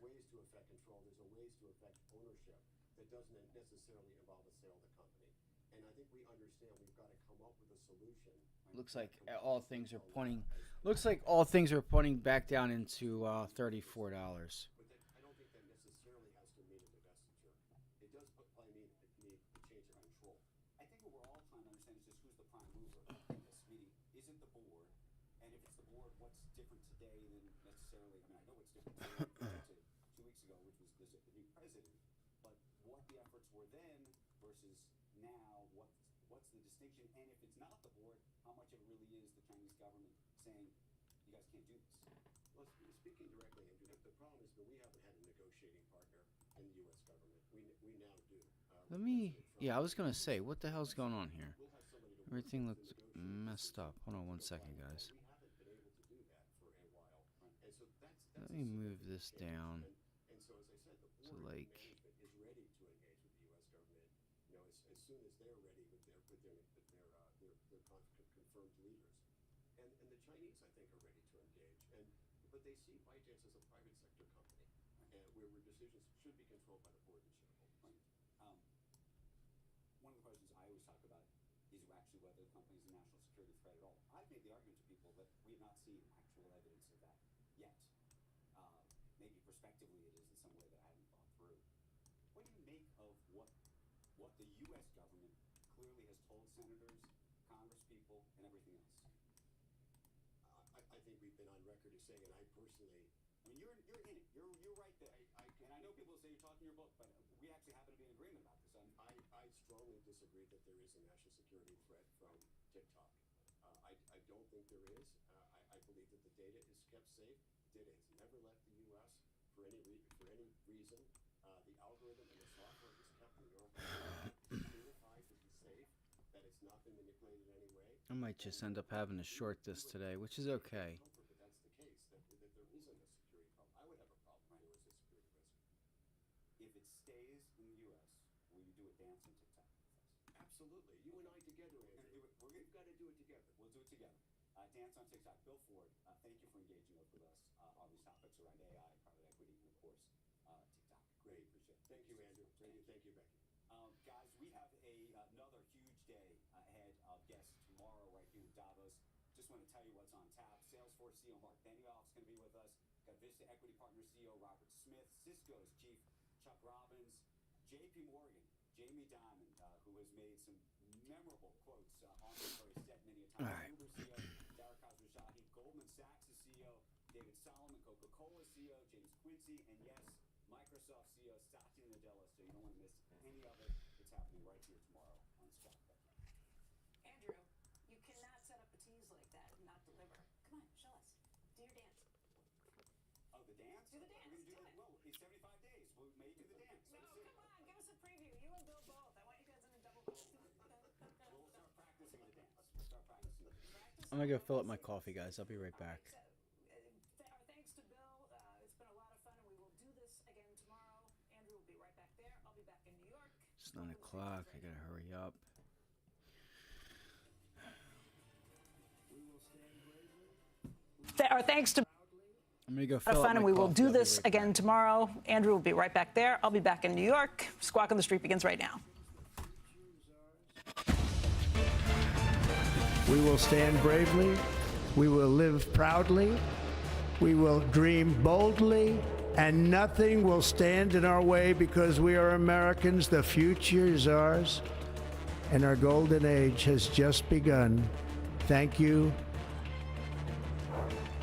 Looks like all things are pointing. Looks like all things are pointing back down into $34. Yeah, I was going to say, what the hell's going on here? Everything looked messed up. Hold on one second, guys. Let me move this down to like... I might just end up having to short this today, which is okay. All right. I'm gonna go fill up my coffee, guys. I'll be right back. It's 9 o'clock. I gotta hurry up. Our thanks to I'm gonna go fill up my and we will coffee. do this again tomorrow. Andrew will be right back there. I'll be back in New York. Squawk on the Street begins right now. We will stand bravely. We will live proudly. We will dream boldly. And nothing will stand in our way because we are Americans. The future is ours. And our golden age has just begun. Thank you.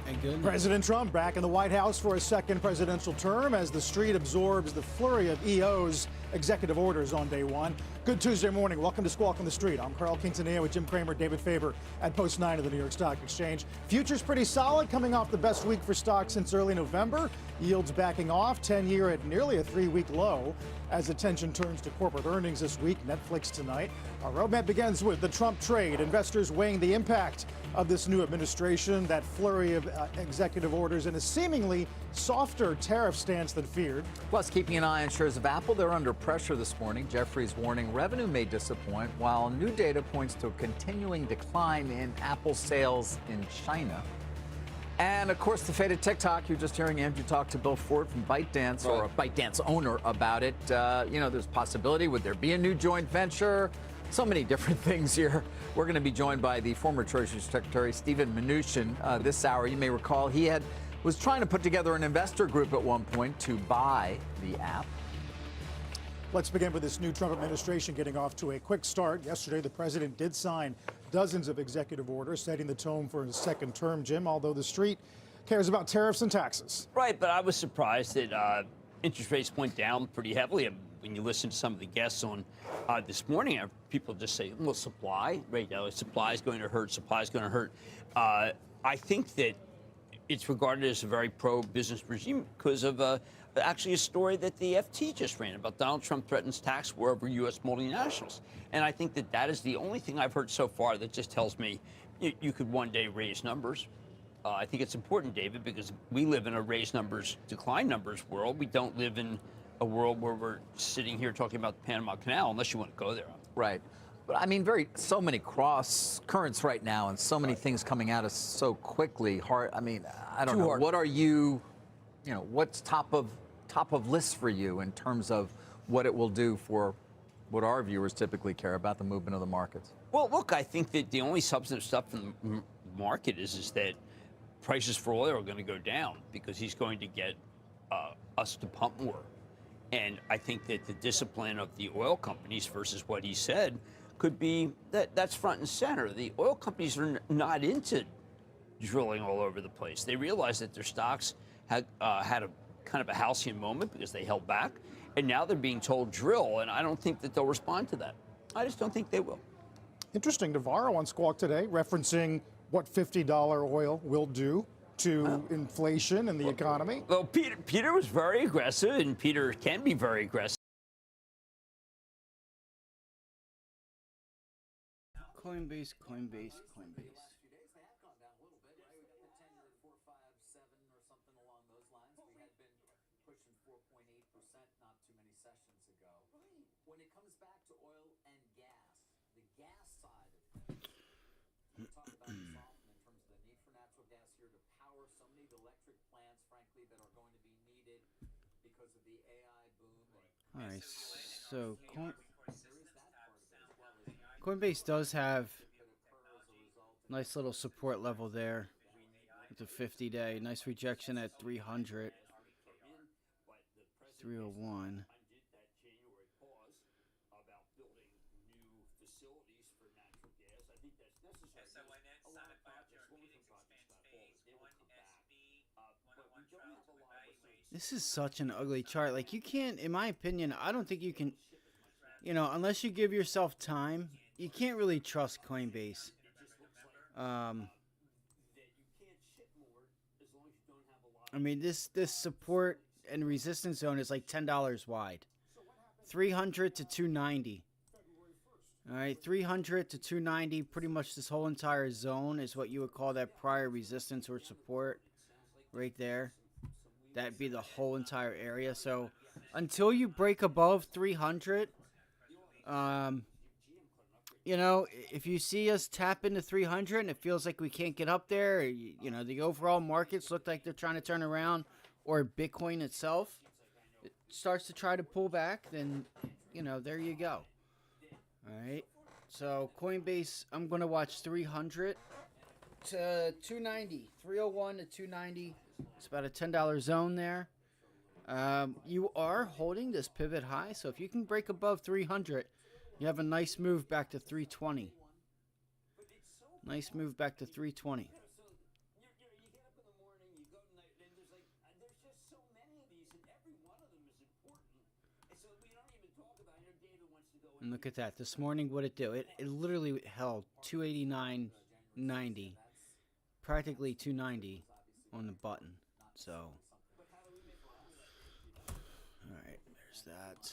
And Good. President Trump back in the White House for a second presidential term as the street absorbs the flurry of EO's executive orders on day one. Good Tuesday morning. Welcome to Squawk on the Street. I'm Carl Quintanilla with Jim Cramer, David Faber at Post 9 of the New York Stock Exchange. Futures pretty solid, coming off the best week for stocks since early November. Yields backing off, 10-year at nearly a 3-week low. As attention turns to corporate earnings this week, Netflix tonight. Our roadmap begins with the Trump trade. Investors weighing the impact of this new administration, that flurry of executive orders, and a seemingly softer tariff stance than feared. Plus, keeping an eye on shares of Apple, they're under pressure this morning. Jefferies warning revenue may disappoint, while new data points to a continuing decline in Apple sales in China. And, of course, the fate of TikTok. You're just hearing Andrew talk to Bill Ford from ByteDance, or a ByteDance owner, about it. There's possibility. Would there be a new joint venture? So many different things here. We're going to be joined by the former Treasury Secretary, Steven Mnuchin, this hour. You may recall he was trying to put together an investor group at one point to buy the app. Let's begin with this new Trump administration getting off to a quick start. Yesterday, the president did sign dozens of executive orders, setting the tone for his second term, Jim, although the street cares about tariffs and taxes. Right, but I was surprised that interest rates went down pretty heavily. When you listen to some of the guests on this morning, people just say, well, supply, right now, supply is going to hurt, supply is going to hurt. I think that it's regarded as a very pro-business regime because of actually a story that the FT just ran about Donald Trump threatens tax war over U.S. multinationals. And I think that that is the only thing I've heard so far that just tells me you could one day raise numbers. I think it's important, David, because we live in a raise numbers, decline numbers world. We don't live in a world where we're sitting here talking about the Panama Canal, unless you want to go there. Right. But I mean, so many cross currents right now, and so many things coming at us so quickly. I don't know. Hard. What are what's top of list for you in terms of what it will do for what our viewers typically care about, the movement of the markets? Well, look, I think that the only substantive stuff in the market is that prices for oil are going to go down because he's going to get us to pump more. And I think that the discipline of the oil companies versus what he said could be that's front and center. The oil companies are not into drilling all over the place. They realize that their stocks had a kind of a halcyon moment because they held back, and now they're being told drill, and I don't think that they'll respond to that. I just don't think they will. Interesting, Navarro on Squawk today, referencing what $50 oil will do to inflation and the economy. Well, Peter was very aggressive, and Peter can be very aggressive. Coinbase. When it comes back to oil and gas, the gas side of things, we talk about this often in terms of the need for natural gas here to power so many electric plants, frankly, that are going to be needed because of the AI boom. All right, so Coinbase does have nice little support level there with the 50-day. Nice rejection at 300, 301. This is such an ugly chart. Like, you can't, in my opinion, I don't think you can, unless you give yourself time, you can't really trust Coinbase. I mean, this support and resistance zone is like $10 wide. 300 to 290. All right, 300 to 290, pretty much this whole entire zone is what you would call that prior resistance or support right there. That'd be the whole entire area. So until you break above 300, if you see us tap into 300 and it feels like we can't get up there, the overall markets look like they're trying to turn around, or Bitcoin itself it starts to try to pull back, then, there you go. All right. So Coinbase, I'm going to watch 300 to 290, 301 to 290. It's about a $10 zone there. You are holding this pivot high, so if you can break above 300, you have a nice move back to 320. Nice move back to 320. And look at that. This morning, what it do? It literally held 289.90, practically 290 on the button. So, all right, there's that.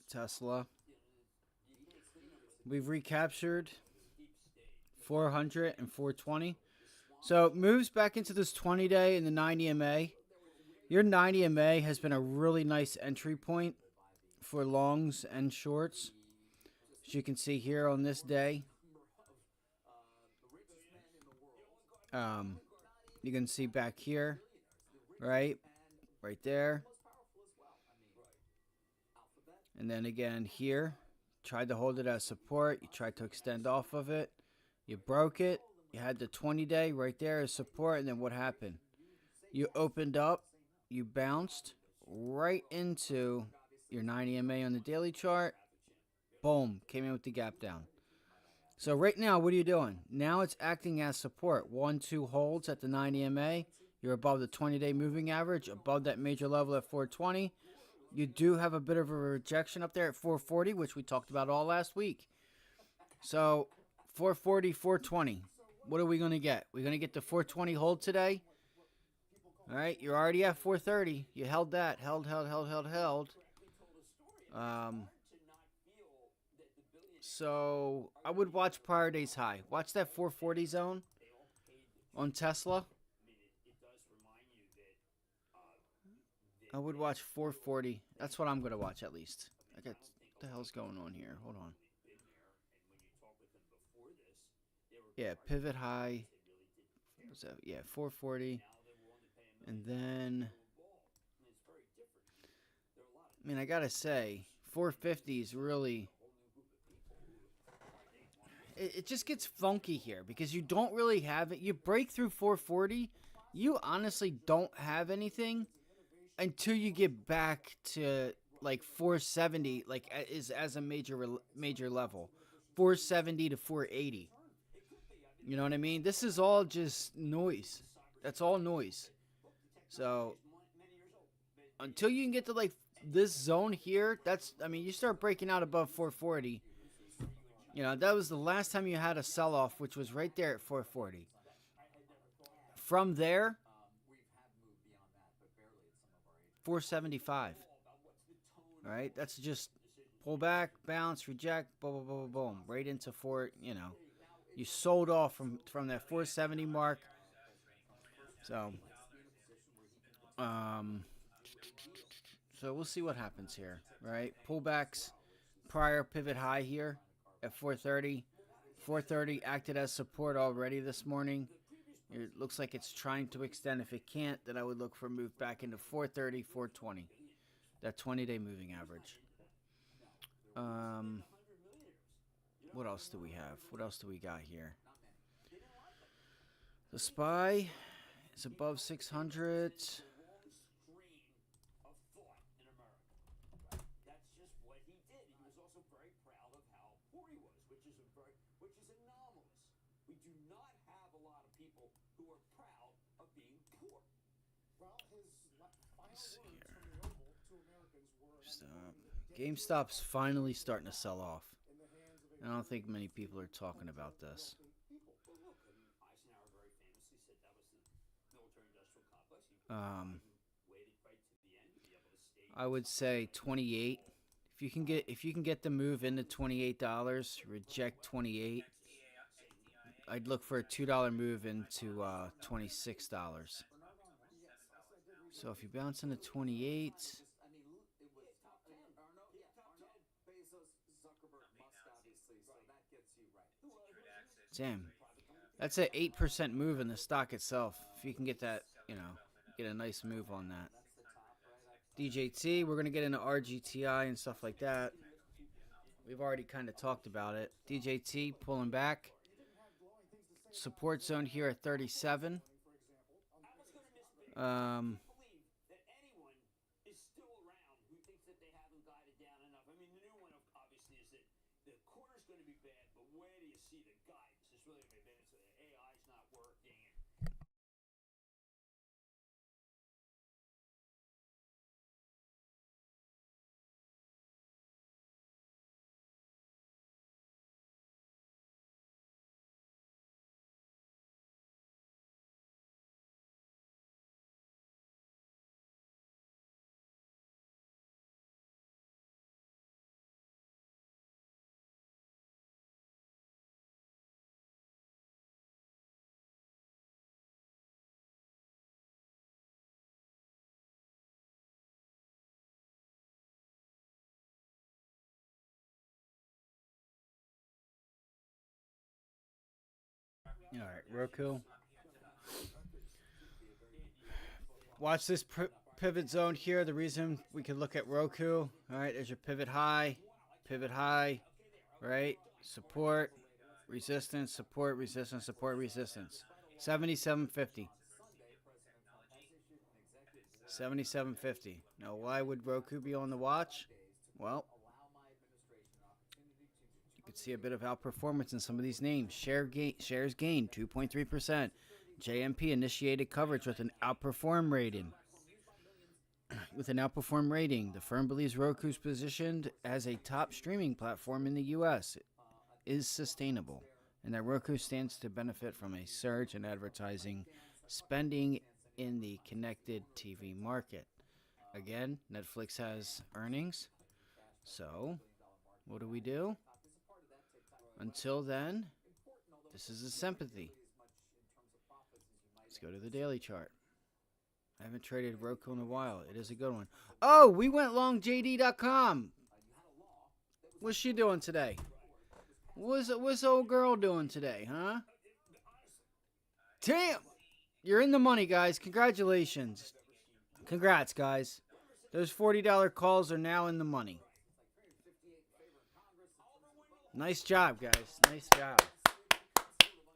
Tesla. We've recaptured 400 and 420. So it moves back into this 20-day and the 90 MA. Your 90 MA has been a really nice entry point for longs and shorts. As you can see here on this day. You can see back here, right there. And then again here, tried to hold it as support. You tried to extend off of it. You broke it. You had the 20-day right there as support. And then what happened? You opened up. You bounced right into your 90 MA on the daily chart. Boom. Came in with the gap down. So right now, what are you doing? Now it's acting as support. 1-2 holds at the 90 MA. You're above the 20-day moving average, above that major level at 420. You do have a bit of a rejection up there at 440, which we talked about all last week. So 440, 420. What are we going to get? We're going to get the 420 hold today. All right, you're already at 430. You held that. Held. So I would watch prior day's high. Watch that 440 zone on Tesla. I would watch 440. That's what I'm going to watch at least. What the hell's going on here? Hold on. Yeah, pivot high. What's that? Yeah, 440. And then, I mean, I got to say, 450 is really... It just gets funky here because you don't really have it. You break through 440, you honestly don't have anything until you get back to like 470, like is as a major level, 470 to 480. You know what I mean? This is all just noise. That's all noise. So until you can get to like this zone here, you start breaking out above 440. You know, that was the last time you had a sell-off, which was right there at 440. From there, 475. All right, that's just pull back, bounce, reject, boom, boom, boom, boom, right into you sold off from that 470 mark. So, so we'll see what happens here, right? Pullbacks, prior pivot high here at 430. 430 acted as support already this morning. It looks like it's trying to extend. If it can't, then I would look for a move back into 430, 420. That 20-day moving average. What else do we have? What else do we got here? The SPY is above 600. GameStop's finally starting to sell off. I don't think many people are talking about this. I would say 28. If you can get the move into $28, reject 28. I'd look for a $2 move into $26. So if you bounce into 28. Damn, that's an 8% move in the stock itself. If you can get that, get a nice move on that. DJT, we're going to get into RGTI and stuff like that. We've already kind of talked about it. DJT pulling back. Support zone here at 37. that they haven't guided down enough. I mean, the new one obviously is that the quarter's going to be bad, but where do you see the guidance? It's really going to be bad. So the AI's not working. All right, Roku. Watch this pivot zone here. The reason we can look at Roku. All right, there's your pivot high, right? Support, resistance, support, resistance, support, resistance. 77.50. 77.50. Now, why would Roku be on the watch? Well, you could see a bit of outperformance in some of these names. Shares gained 2.3%. JMP initiated coverage with an outperform rating. The firm believes Roku's positioned as a top streaming platform in the U.S. is sustainable, and that Roku stands to benefit from a surge in advertising spending in the connected TV market. Again, Netflix has earnings, so what do? Until then, this is a sympathy. Let's go to the daily chart. I haven't traded Roku in a while. It is a good one. Oh, we went long JD.com. What's she doing today? What's old girl doing today, huh? Damn! You're in the money, guys. Congratulations. Congrats, guys. Those $40 calls are now in the money. Nice job, guys. Nice job.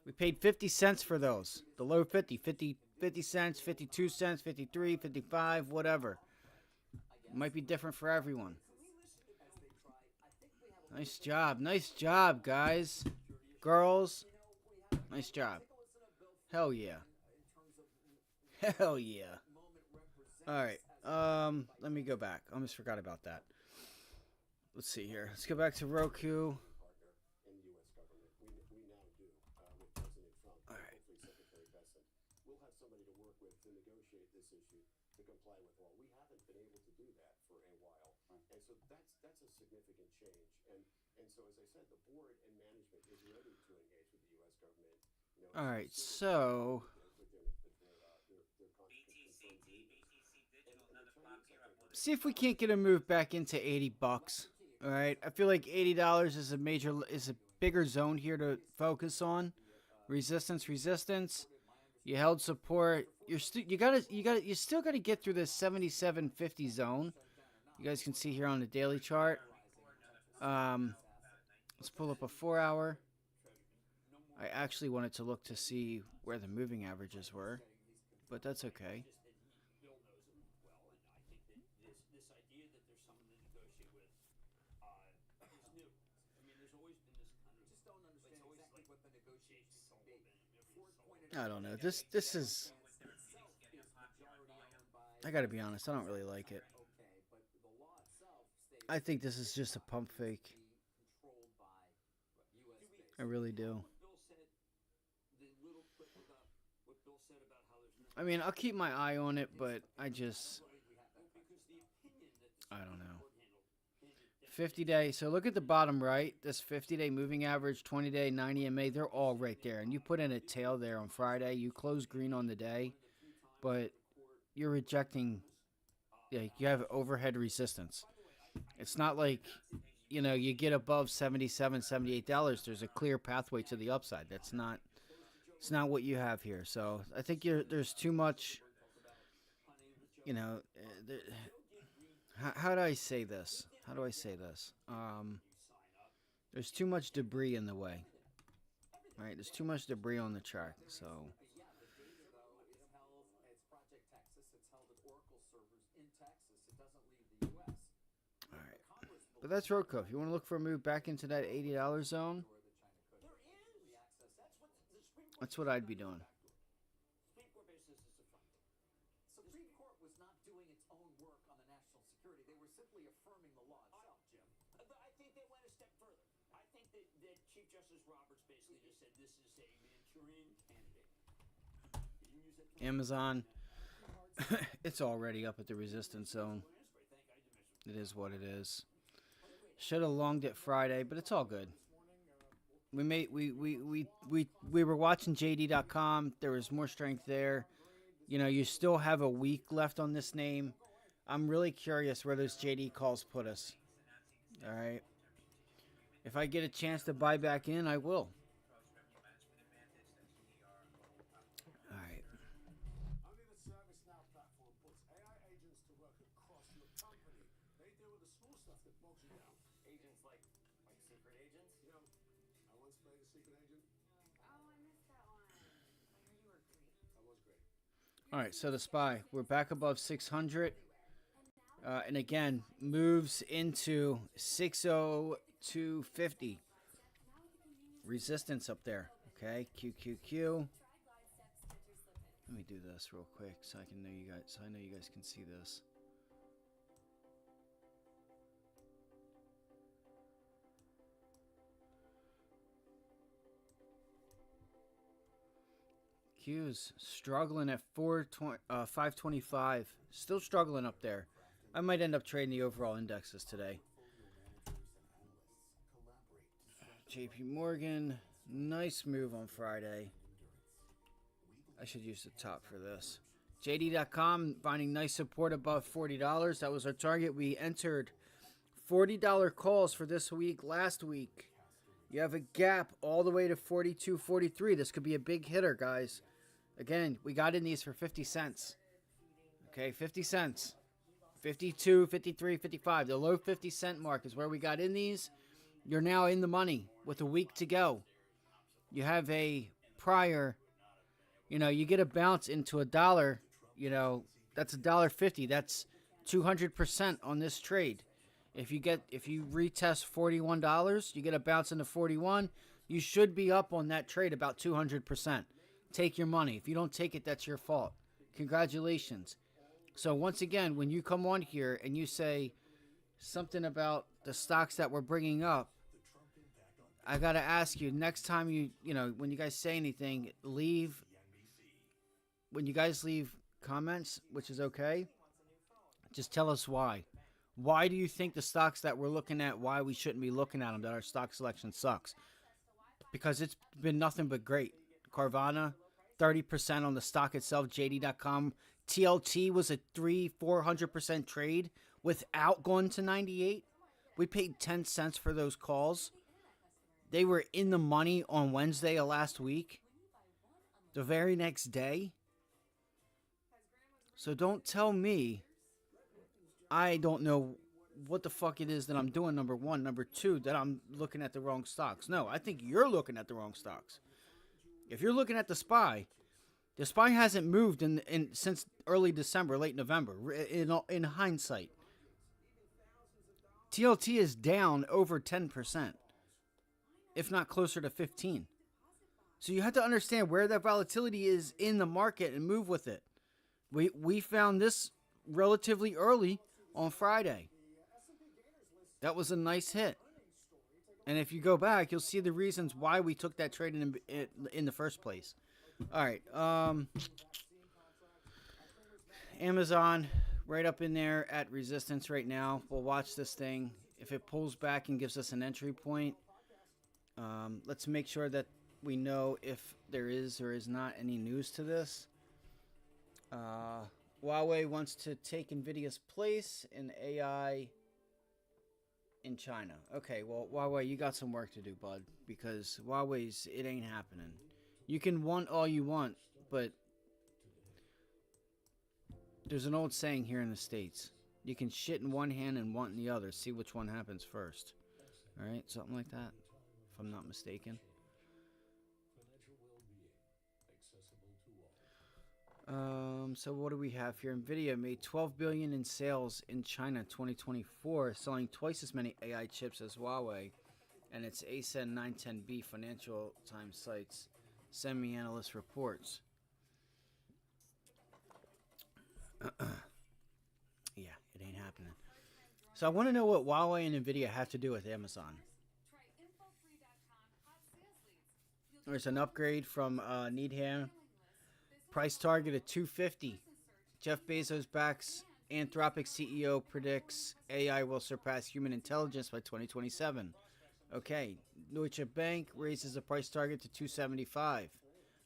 We paid 50 cents for those. The low 50 cents, 52 cents, 53, 55, whatever. It might be different for everyone. Nice job, guys. Girls, nice job. Hell yeah. Hell yeah. Alright, let me go back. I almost forgot about that. Let's see here. Let's go back to Roku. That's a significant change, and so as I said, the board and management is ready to engage with the U.S. government. All right, so see if we can't get a move back into $80. All right, I feel like $80 is a bigger zone here to focus on. Resistance. You held support. You still gotta get through this 77.50 zone. You guys can see here on the daily chart. Let's pull up a 4-hour. I actually wanted to look to see where the moving averages were, but that's okay. Bill knows it well, and I think that this idea that there's someone to negotiate with is new. I mean, there's always been this kind of. Just don't understand exactly what the negotiations can be. I don't know. This is. I gotta be honest. I don't really like it. I think this is just a pump fake. I really do. I mean, I'll keep my eye on it, but I don't know. 50-day. So look at the bottom right. This 50-day moving average, 20-day, 90 MA, they're all right there. And you put in a tail there on Friday. You close green on the day, but you're rejecting. Yeah, you have overhead resistance. It's not like, you get above $77, $78. There's a clear pathway to the upside. It's not what you have here. So I think there's too much, how do I say this? There's too much debris in the way. Right? There's too much debris on the chart. So. But that's Roadco. If you want to look for a move back into that $80 zone, that's what I'd be doing. Supreme Court was not doing its own work on the national security. They were simply affirming the law itself, Jim. I think they went a step further. I think that Chief Justice Roberts basically just said this is a Manchurian candidate. He didn't use that term. Amazon, it's already up at the resistance zone. It is what it is. Should have longed it Friday, but it's all good. We were watching JD.com. There was more strength there. You know, you still have a week left on this name. I'm really curious where those JD calls put us. All right. If I get a chance to buy back in, I will. All right. Only the ServiceNow platform puts AI agents to work across your company. They deal with the small stuff that bogs you down. Agents like secret agents? You know, I once played a secret agent. Oh, I missed that one. I heard you were great. I was great. All right, so the SPY, we're back above 600. And again, moves into 60250. Resistance up there. Okay, QQQ. Let me do this real quick so I know you guys can see this. Q's struggling at 525. Still struggling up there. I might end up trading the overall indexes today. JP Morgan, nice move on Friday. I should use the top for this. JD.com finding nice support above $40. That was our target. We entered $40 calls for this week last week. You have a gap all the way to 42.43. This could be a big hitter, guys. Again, we got in these for 50 cents. Okay, 50 cents. 52, 53, 55. The low 50-cent mark is where we got in these. You're now in the money with a week to go. You have a prior, you get a bounce into $1, that's $1.50. That's 200% on this trade. If you retest $41, you get a bounce into 41, you should be up on that trade about 200%. Take your money. If you don't take it, that's your fault. Congratulations. So once again, when you come on here and you say something about the stocks that we're bringing up, I got to ask you, next time when you guys say anything, when you guys leave comments, which is okay, just tell us why. Why do you think the stocks that we're looking at, why we shouldn't be looking at them, that our stock selection sucks? Because it's been nothing but great. Carvana, 30% on the stock itself, JD.com. TLT was a 400% trade without going to 98. We paid 10 cents for those calls. They were in the money on Wednesday of last week. The very next day. So don't tell me I don't know what the fuck it is that I'm doing, number one. Number two, that I'm looking at the wrong stocks. No, I think you're looking at the wrong stocks. If you're looking at the SPY hasn't moved since early December, late November, in hindsight. TLT is down over 10%, if not closer to 15%. So you have to understand where that volatility is in the market and move with it. We found this relatively early on Friday. That was a nice hit. And if you go back, you'll see the reasons why we took that trade in the first place. All right. Amazon, right up in there at resistance right now. We'll watch this thing. If it pulls back and gives us an entry point, let's make sure that we know if there is or is not any news to this. Huawei wants to take NVIDIA's place in AI in China. Okay, well, Huawei, you got some work to do, bud, because it ain't happening. You can want all you want, but there's an old saying here in the States. You can shit in one hand and want in the other. See which one happens first. All right, something like that, if I'm not mistaken. So what do we have here? NVIDIA made 12 billion in sales in China 2024, selling twice as many AI chips as Huawei, and its ASEN 910B Financial Times cites semi-analyst reports. Yeah, it ain't happening. So I want to know what Huawei and NVIDIA have to do with Amazon. There's an upgrade from Needham. Price target at 250. Jeff Bezos backs Anthropic CEO predicts AI will surpass human intelligence by 2027. Okay, Deutsche Bank raises the price target to 275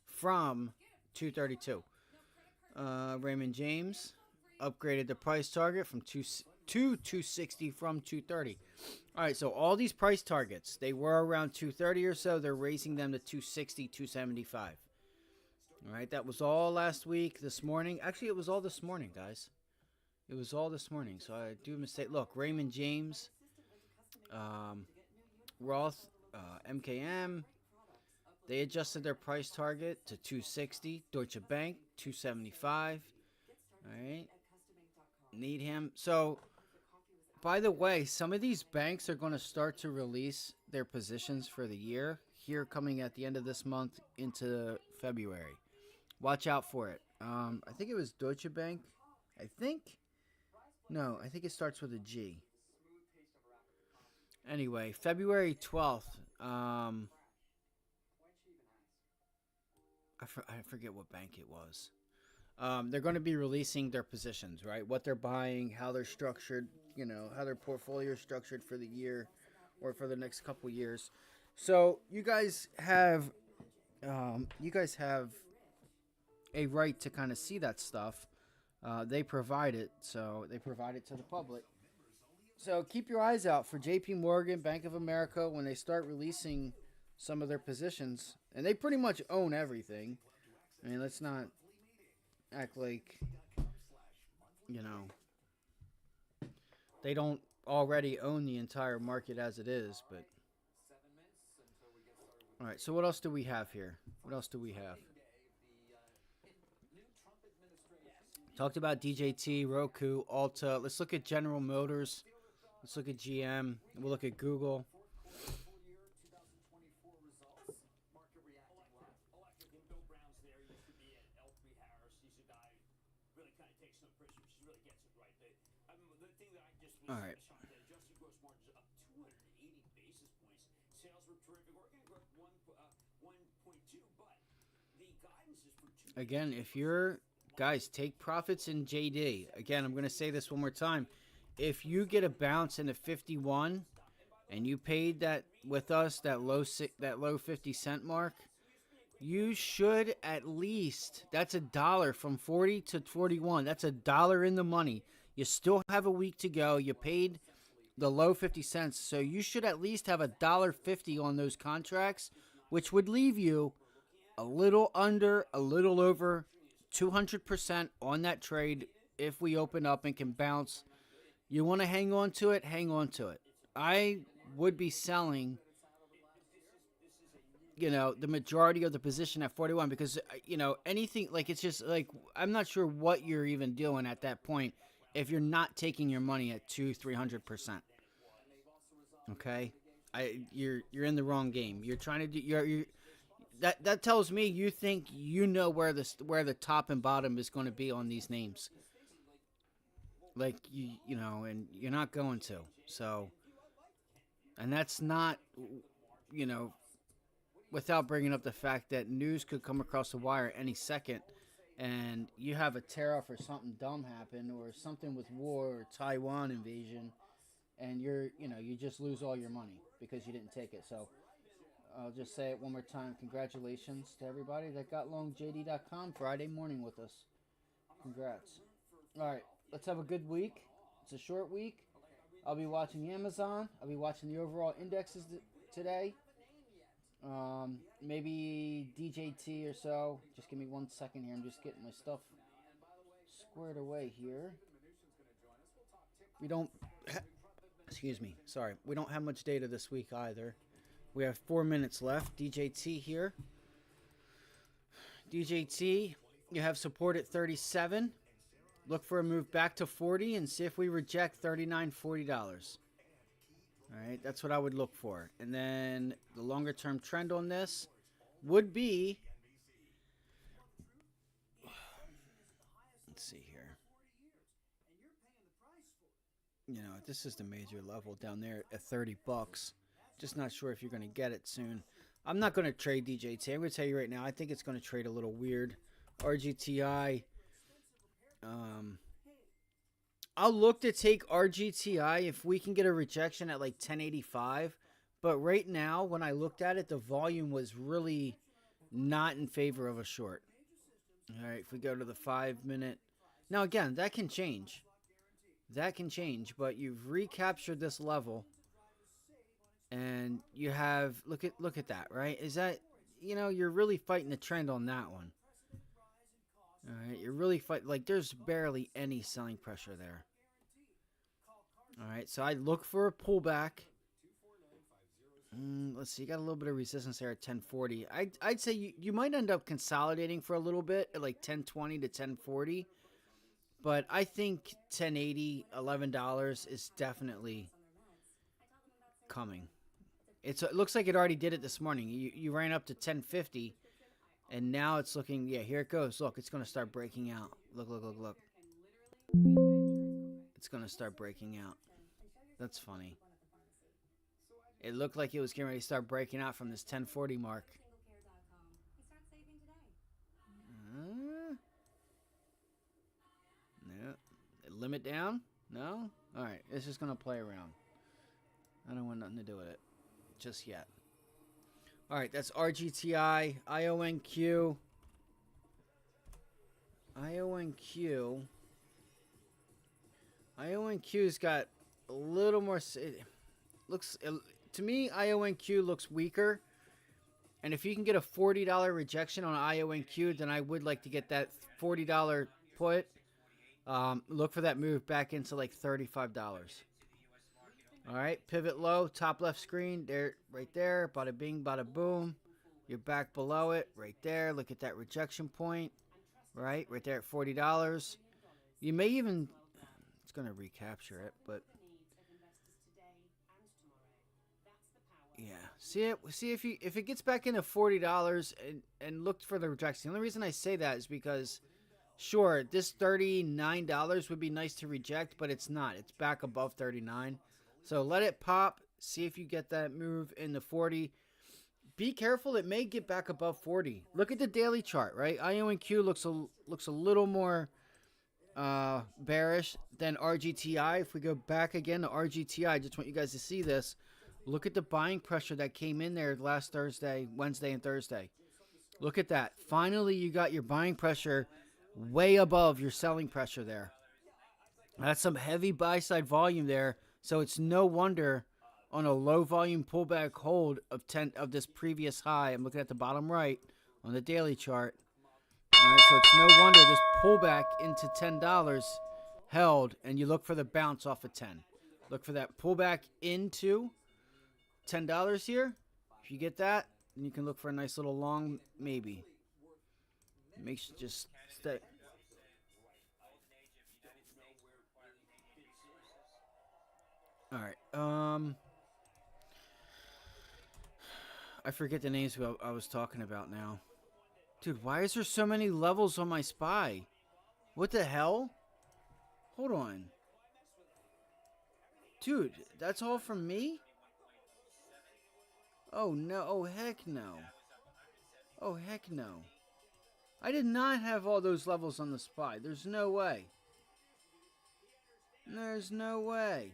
from 232. Raymond James upgraded the price target from 260 from 230. All right, so all these price targets, they were around 230 or so. They're raising them to 260, 275. All right, that was all last week, this morning. Actually, it was all this morning, guys. It was all this morning, so I do a mistake. Look, Raymond James, Roth, MKM, they adjusted their price target to 260. Deutsche Bank, 275. All right. Needham. So, by the way, some of these banks are going to start to release their positions for the year here coming at the end of this month into February. Watch out for it. I think it was Deutsche Bank. I think it starts with a G. Anyway, February 12th. I forget what bank it was. They're going to be releasing their positions, right? What they're buying, how they're structured, how their portfolio is structured for the year or for the next couple years. So you guys have a right to kind of see that stuff. They provide it, so they provide it to the public. So keep your eyes out for JP Morgan, Bank of America, when they start releasing some of their positions. And they pretty much own everything. I mean, let's not act like, they don't already own the entire market as it is. But all right, so what else do we have here? Talked about DJT, Roku, Alta. Let's look at General Motors. Let's look at GM. We'll look at Google. All right. Again, if you're guys, take profits in JD. Again, I'm going to say this one more time. If you get a bounce in the 51 and you paid that with us, that low 50 cent mark, you should at least, that's $1 from 40 to 41. That's $1 in the money. You still have a week to go. You paid the low 50 cents. So you should at least have $1.50 on those contracts, which would leave you a little under, a little over 200% on that trade if we open up and can bounce. You want to hang on to it, hang on to it. I would be selling, the majority of the position at 41 because, anything, like, it's just, like, I'm not sure what you're even doing at that point if you're not taking your money at 200-300%. Okay? You're in the wrong game. You're trying to do, that tells me you think where the top and bottom is going to be on these names. Like, and you're not going to. So, and that's not, without bringing up the fact that news could come across the wire any second and you have a tariff or something dumb happen or something with war or Taiwan invasion and you just lose all your money because you didn't take it. So I'll just say it one more time. Congratulations to everybody that got long JD.com Friday morning with us. Congrats. All right, let's have a good week. It's a short week. I'll be watching Amazon. I'll be watching the overall indexes today. Maybe DJT or so. Just give me 1 second here. I'm just getting my stuff squared away here. We don't... Excuse me. Sorry. We don't have much data this week either. We have 4 minutes left. DJT here. DJT You have support at 37. Look for a move back to 40 and see if we reject $39, $40. All right, that's what I would look for. And then the longer term trend on this would be, let's see here. You know, this is the major level down there at 30 bucks. Just not sure if you're going to get it soon. I'm not going to trade DJT. I'm going to tell you right now, I think it's going to trade a little weird. RGTI. I'll look to take RGTI if we can get a rejection at like 1085. But right now, when I looked at it, the volume was really not in favor of a short. All right, if we go to the 5-minute. Now, again, that can change. That can change, but you've recaptured this level. And you have, look at that, right? Is that, you know, you're really fighting the trend on that one. All right, you're really fighting, like there's barely any selling pressure there. All right, so I look for a pullback. Let's see, you got a little bit of resistance there at 1040. I'd say you might end up consolidating for a little bit at like 1020 to 1040. But I think 1080, $11 is definitely coming. It looks like it already did it this morning. You ran up to 1050. And now it's looking, yeah, here it goes. Look, it's going to start breaking out. Look. It's going to start breaking out. That's funny. It looked like it was getting ready to start breaking out from this 1040 mark. No. Limit down? No? All right, it's just going to play around. I don't want nothing to do with it just yet. All right, that's RGTI, IONQ. IONQ's got a little more. Looks to me, IONQ looks weaker. And if you can get a $40 rejection on IONQ, then I would like to get that $40 put. Look for that move back into like $35. All right, pivot low, top left screen, there, right there, bada bing, bada boom. You're back below it, right there. Look at that rejection point, right there at $40. You may even, it's going to recapture it, but yeah. See if it gets back into $40 and look for the rejection. The only reason I say that is because, sure, this $39 would be nice to reject, but it's not. It's back above 39. So let it pop. See if you get that move in the 40. Be careful. It may get back above 40. Look at the daily chart, right? IONQ looks a little more bearish than RGTI. If we go back again to RGTI, I just want you guys to see this. Look at the buying pressure that came in there last Thursday, Wednesday, and Thursday. Look at that. Finally, you got your buying pressure way above your selling pressure there. That's some heavy buy-side volume there. So it's no wonder on a low volume pullback hold of 10 of this previous high. I'm looking at the bottom right on the daily chart. All right, so it's no wonder this pullback into $10 held, and you look for the bounce off of 10. Look for that pullback into $10 here. If you get that, then you can look for a nice little long maybe. Make sure just stay. All right. I forget the names who I was talking about now. Dude, why is there so many levels on my SPY? What the hell? Hold on. Dude, that's all from me? Oh, no. Oh, heck no. Oh, heck no. I did not have all those levels on the SPY. There's no way. There's no way.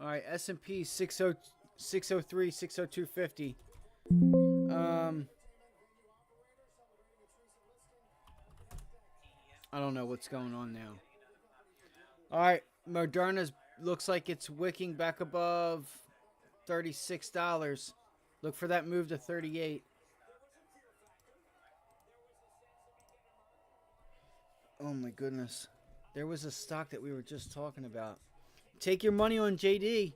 All right, S&P 603, 602.50. I don't know what's going on now. All right, Moderna's looks like it's wicking back above $36. Look for that move to 38. Oh my goodness. There was a stock that we were just talking about. Take your money on JD.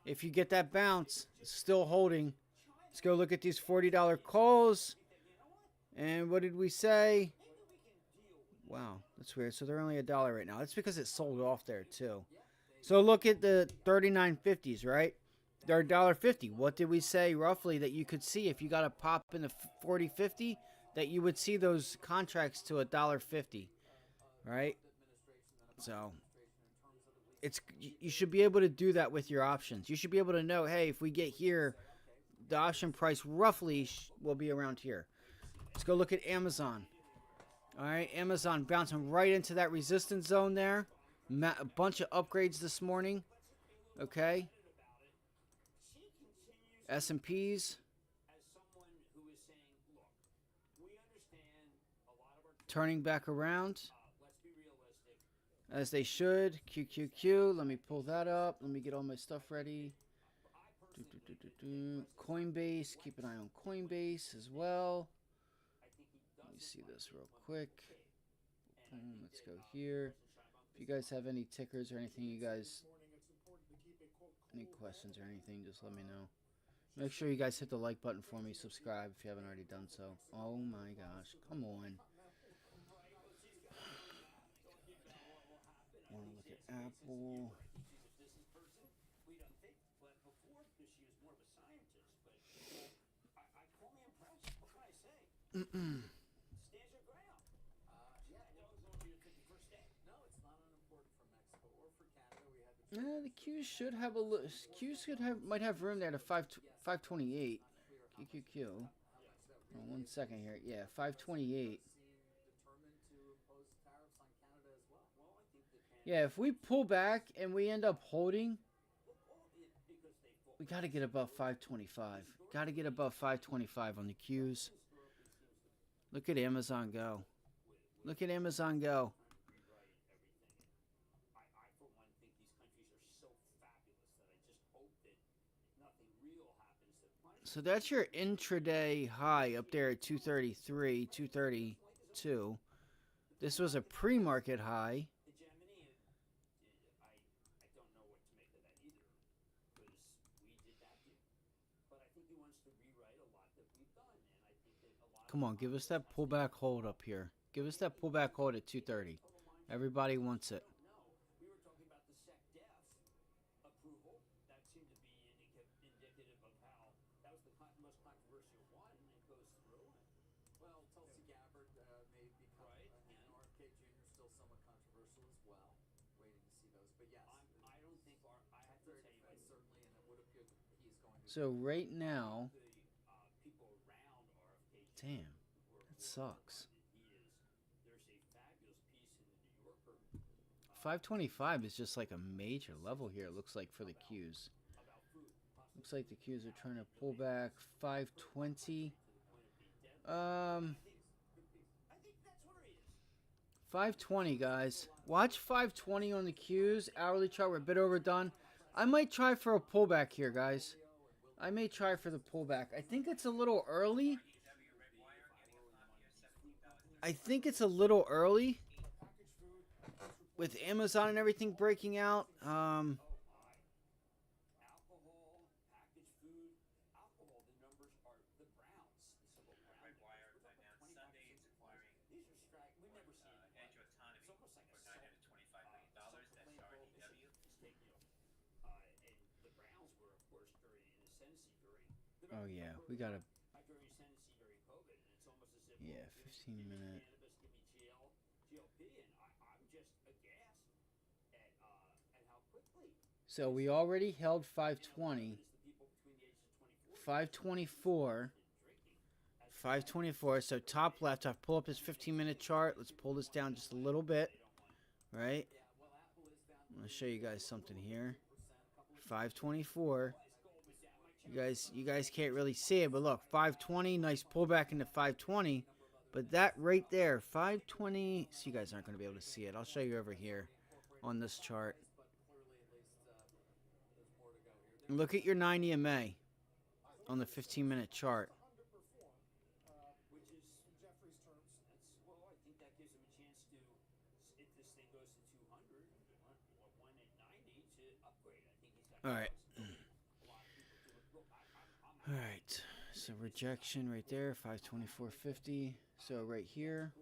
If you get that bounce, it's still holding. Let's go look at these $40 calls. And what did we say? Wow, that's weird. So they're only $1 right now. That's because it sold off there too. So look at the 39.50s, right? They're $1.50. What did we say roughly that you could see if you got a pop in the 40.50 that you would see those contracts to $1.50, right? So it's you should be able to do that with your options. You should be able to know, hey, if we get here, the option price roughly will be around here. Let's go look at Amazon. All right, Amazon bouncing right into that resistance zone there. A bunch of upgrades this morning. Okay. S&Ps. Turning back around. As they should. QQQ. Let me pull that up. Let me get all my stuff ready. Coinbase. Keep an eye on Coinbase as well. Let me see this real quick. Let's go here. If you guys have any tickers or anything, any questions or anything, just let me know. Make sure you guys hit the like button for me. Subscribe if you haven't already done so. Oh my gosh. Come on. Want to look at Apple. The Qs should have might have room there to 528. QQQ. Oh, 1 second here. Yeah, 528. Yeah, if we pull back and we end up holding, we got to get above 525. Got to get above 525 on the Qs. Look at Amazon go. Look at Amazon go. So that's your intraday high up there at 233, 232. This was a pre-market high. Come on, give us that pullback hold up here. Give us that pullback hold at 230. Everybody wants it. So right now, damn, that sucks. 525 is just like a major level here, it looks like, for the Qs. Looks like the Qs are trying to pull back. 520. 520, guys. Watch 520 on the Qs. Hourly chart, we're a bit overdone. I might try for a pullback here, guys. I may try for the pullback. I think it's a little early. With Amazon and everything breaking out. Oh yeah, we gotta. Yeah, 15-minute. So we already held 520. 524. 524. So top left, I'll pull up his 15-minute chart. Let's pull this down just a little bit. Right? I'm going to show you guys something here. 524. You guys can't really see it, but look, 520, nice pullback into 520. But that right there, 520, so you guys aren't going to be able to see it. I'll show you over here on this chart. And look at your 9 EMA on the 15-minute chart. All right. All right. So rejection right there, 524.50. So right here,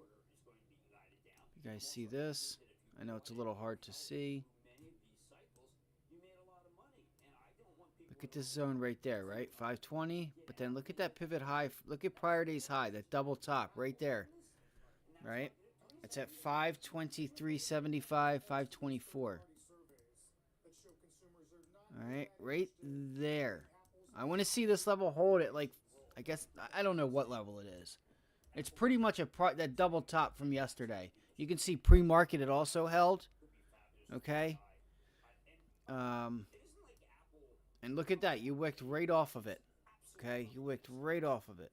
you guys see this? I know it's a little hard to see. Look at this zone right there, right? 520. But then look at that pivot high. Look at prior day's high, that double top right there, right? It's at 523.75, 524. All right, right there. I want to see this level hold at, like, I guess, I don't know what level it is. It's pretty much that double top from yesterday. You can see pre-market it also held. Okay. And look at that. You wicked right off of it. Okay. You wicked right off of it.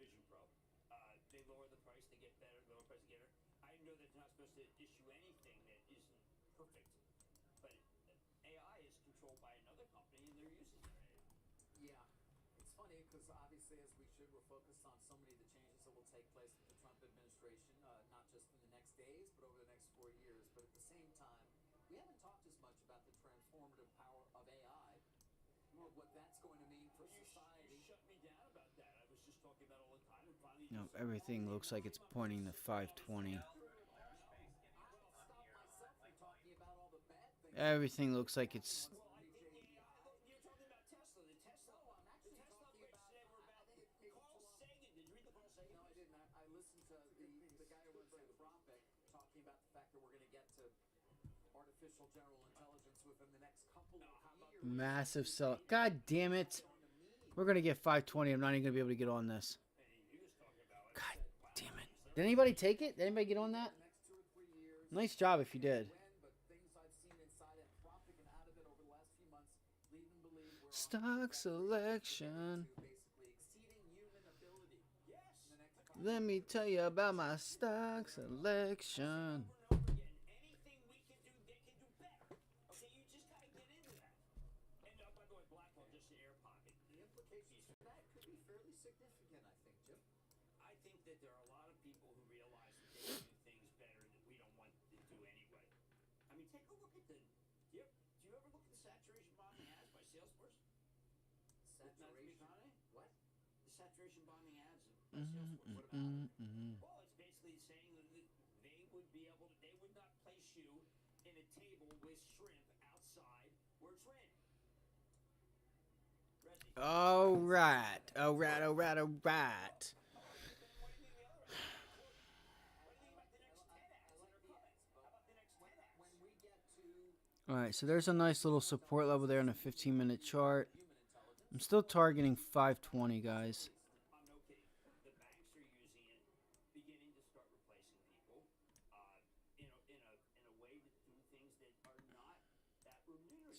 Yeah, it's funny because obviously, as we should, we're focused on so many of the changes that will take place with the Trump administration, not just in the next days, but over the next 4 years. But at the same time, we haven't talked as much about the transformative power of AI, or what that's going to mean for society. No, everything looks like it's pointing to 520. Everything looks like it's. Artificial general intelligence within the next couple of years. Massive sell. God damn it. We're going to get 520. I'm not even going to be able to get on this. God damn it. Did anybody take it? Did anybody get on that? Nice job if you did. Stock selection. Let me tell you about my stock selection. Saturation bombing ads by Salesforce. What about it? Well, it's basically saying that they would be able to, they would not place you in a table with shrimp outside where it's raining. All right. All right. All right. All right. All right. So there's a nice little support level there on a 15-minute chart. I'm still targeting 520, guys.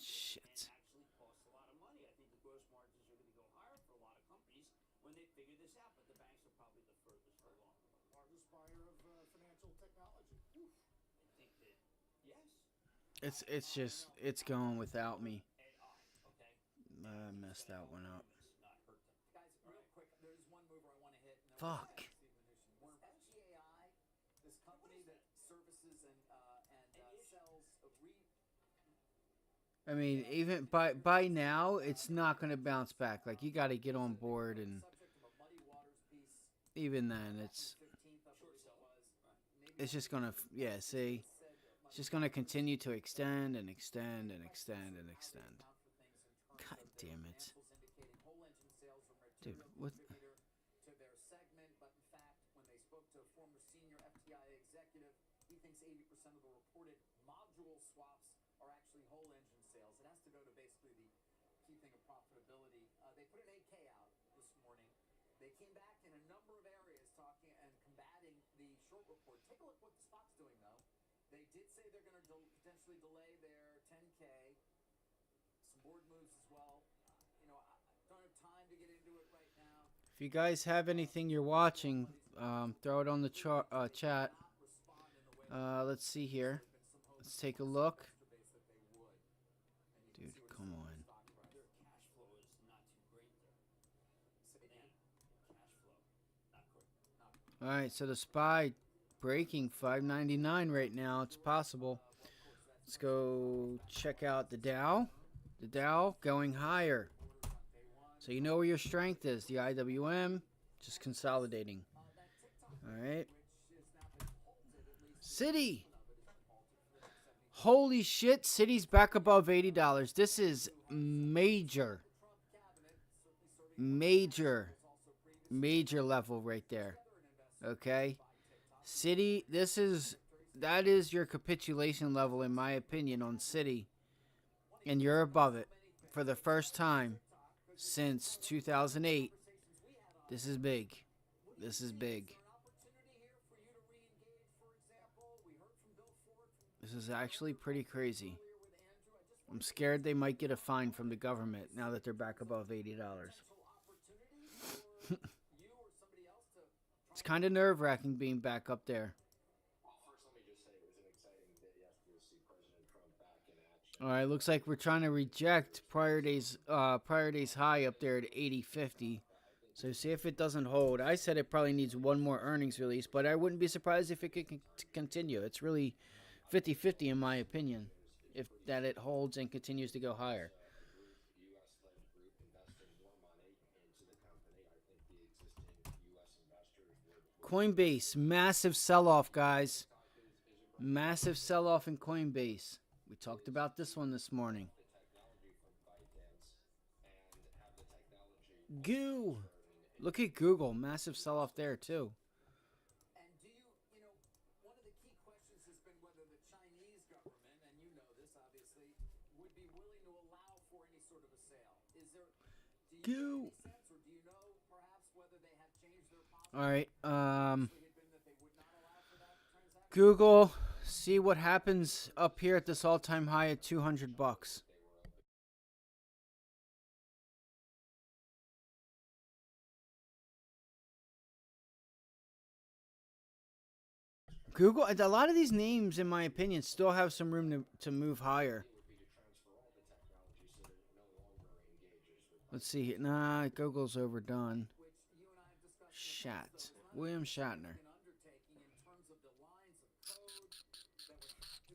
Shit. When they figure this out, but the banks are probably the furthest along. Largest buyer of financial technology. Oof. I think that, yes. It's going without me. I messed that one up. Guys, real quick, there's one mover I want to hit. Fuck. FGAI, this company that services and sells I mean, even by now, it's not going to bounce back. Like, you got to get on board, and even then, it's just going to, yeah, see, it's just going to continue to extend and extend and extend and extend. God damn it. Dude, what? To their segment, but in fact, when they spoke to a former senior FTI executive, he thinks 80% of the reported module swaps are actually whole engine sales. It has to go to basically the key thing of profitability. They put an 8K out this morning. They came back in a number of areas talking and combating the short report. Take a look what the stock's doing, though. They did say they're going to potentially delay their 10K. Some board moves as well. I don't have time to get into it right now. If you guys have anything you're watching, throw it on the chat. Let's see here. Let's take a look. Dude, come on. All right, so the SPY breaking 599 right now. It's possible. Let's go check out the Dow. The Dow going higher. So you know where your strength is. The IWM, just consolidating. All right. City. Holy shit, City's back above $80. This is major. Major level right there. Okay? City, that is your capitulation level in my opinion on City. And you're above it for the first time since 2008. This is big. This is big. This is actually pretty crazy. I'm scared they might get a fine from the government now that they're back above $80. It's kind of nerve-wracking being back up there. All right, looks like we're trying to reject prior day's high up there at 80.50. So see if it doesn't hold. I said it probably needs one more earnings release, but I wouldn't be surprised if it could continue. It's really 50-50 in my opinion, if that it holds and continues to go higher. Coinbase, massive sell-off, guys. Massive sell-off in Coinbase. We talked about this one this morning. Goo. Look at Google. Massive sell-off there, too. And do you know, one of the key questions has been whether the Chinese government, and you know this obviously, would be willing to allow for any sort of a sale. Is there, do you get any sense, or do you know perhaps whether they have changed their policy? All right. Google, see what happens up here at this all-time high at $200. Google, a lot of these names, in my opinion, still have some room to move higher. Let's see here. Nah, Google's overdone. William Shatner.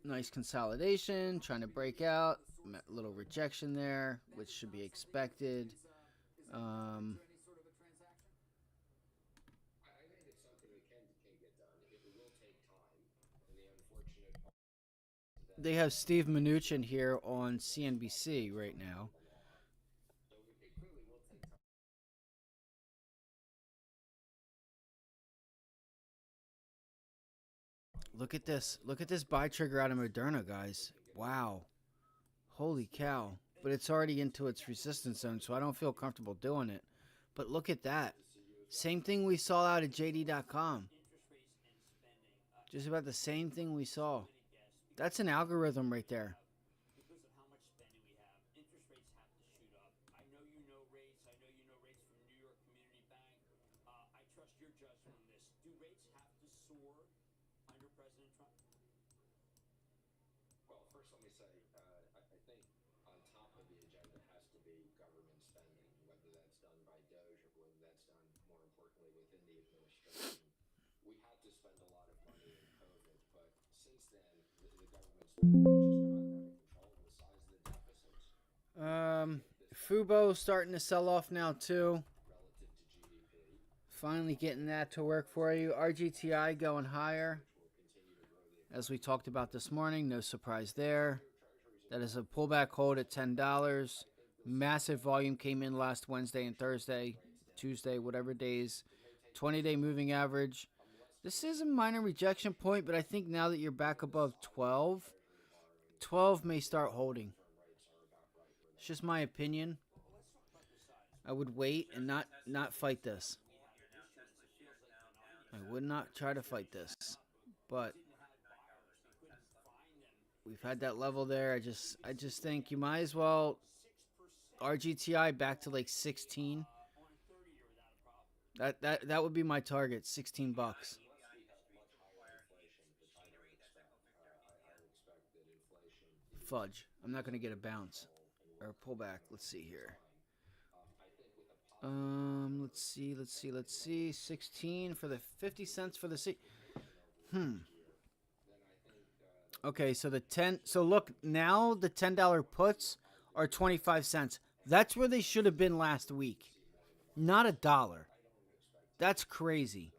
Nice consolidation, trying to break out. A little rejection there, which should be expected. They have Steve Mnuchin here on CNBC right now. Look at this. Look at this buy trigger out of Moderna, guys. Wow. Holy cow. But it's already into its resistance zone, so I don't feel comfortable doing it. But look at that. Same thing we saw out at JD.com. Just about the same thing we saw. That's an algorithm right there. Because of how much spending we have, interest rates have to shoot up. I know you know rates. I know you know rates from New York Community Bank. I trust your judgment on this. Do rates have to soar under President Trump? Well, first let me say, I think on top of the agenda has to be government spending, whether that's done by DOGE or whether that's done, more importantly, within the administration. We had to spend a lot of money in COVID, but since then, the government spending has just gotten out of control, and the size of the deficits. Fubo starting to sell off now too. Relative to GDP. Finally getting that to work for you. RGTI going higher. As we talked about this morning, no surprise there. That is a pullback hold at $10. Massive volume came in last Wednesday and Thursday, Tuesday, whatever days. 20-day moving average. This is a minor rejection point, but I think now that you're back above 12, 12 may start holding. It's just my opinion. I would wait and not fight this. I would not try to fight this. But we've had that level there. I just think you might as well RGTI back to like 16. That would be my target, $16. Fudge. I'm not going to get a bounce or a pullback. Let's see here. Let's see. 16 for the 50 cents for the seat. Okay, so the 10. So look, now the $10 puts are 25 cents. That's where they should have been last week. Not $1. That's crazy.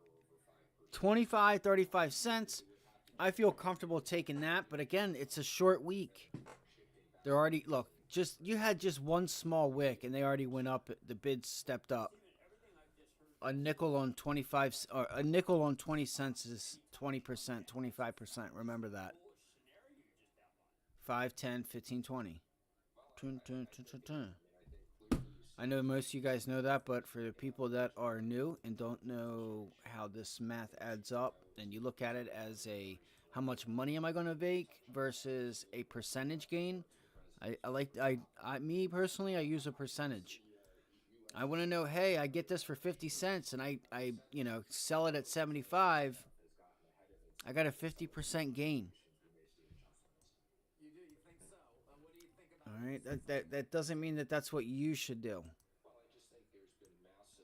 25, 35 cents. I feel comfortable taking that, but again, it's a short week. They're already, look, you had just one small wick and they already went up. The bids stepped up. A nickel on 25 or a nickel on 20 cents is 20%, 25%. Remember that. 5, 10, 15, 20. I know most of you guys know that, but for the people that are new and don't know how this math adds up, and you look at it as how much money am I going to make versus a percentage gain, me personally, I use a percentage. I want to know, hey, I get this for 50 cents and I sell it at 75. I got a 50% gain. All right, that doesn't mean that that's what you should do.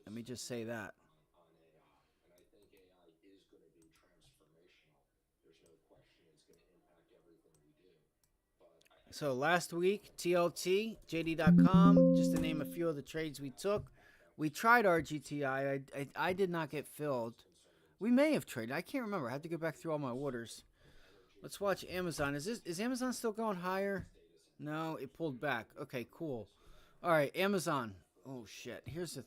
Let me just say that. And I think AI is going to be transformational. There's no question it's going to impact everything we do. So last week, TLT, JD.com, just to name a few of the trades we took. We tried RGTI. I did not get filled. We may have traded. I can't remember. I have to go back through all my orders. Let's watch Amazon. Is Amazon still going higher? No, it pulled back. Okay, cool. All right, Amazon. Oh, shit. Here's the...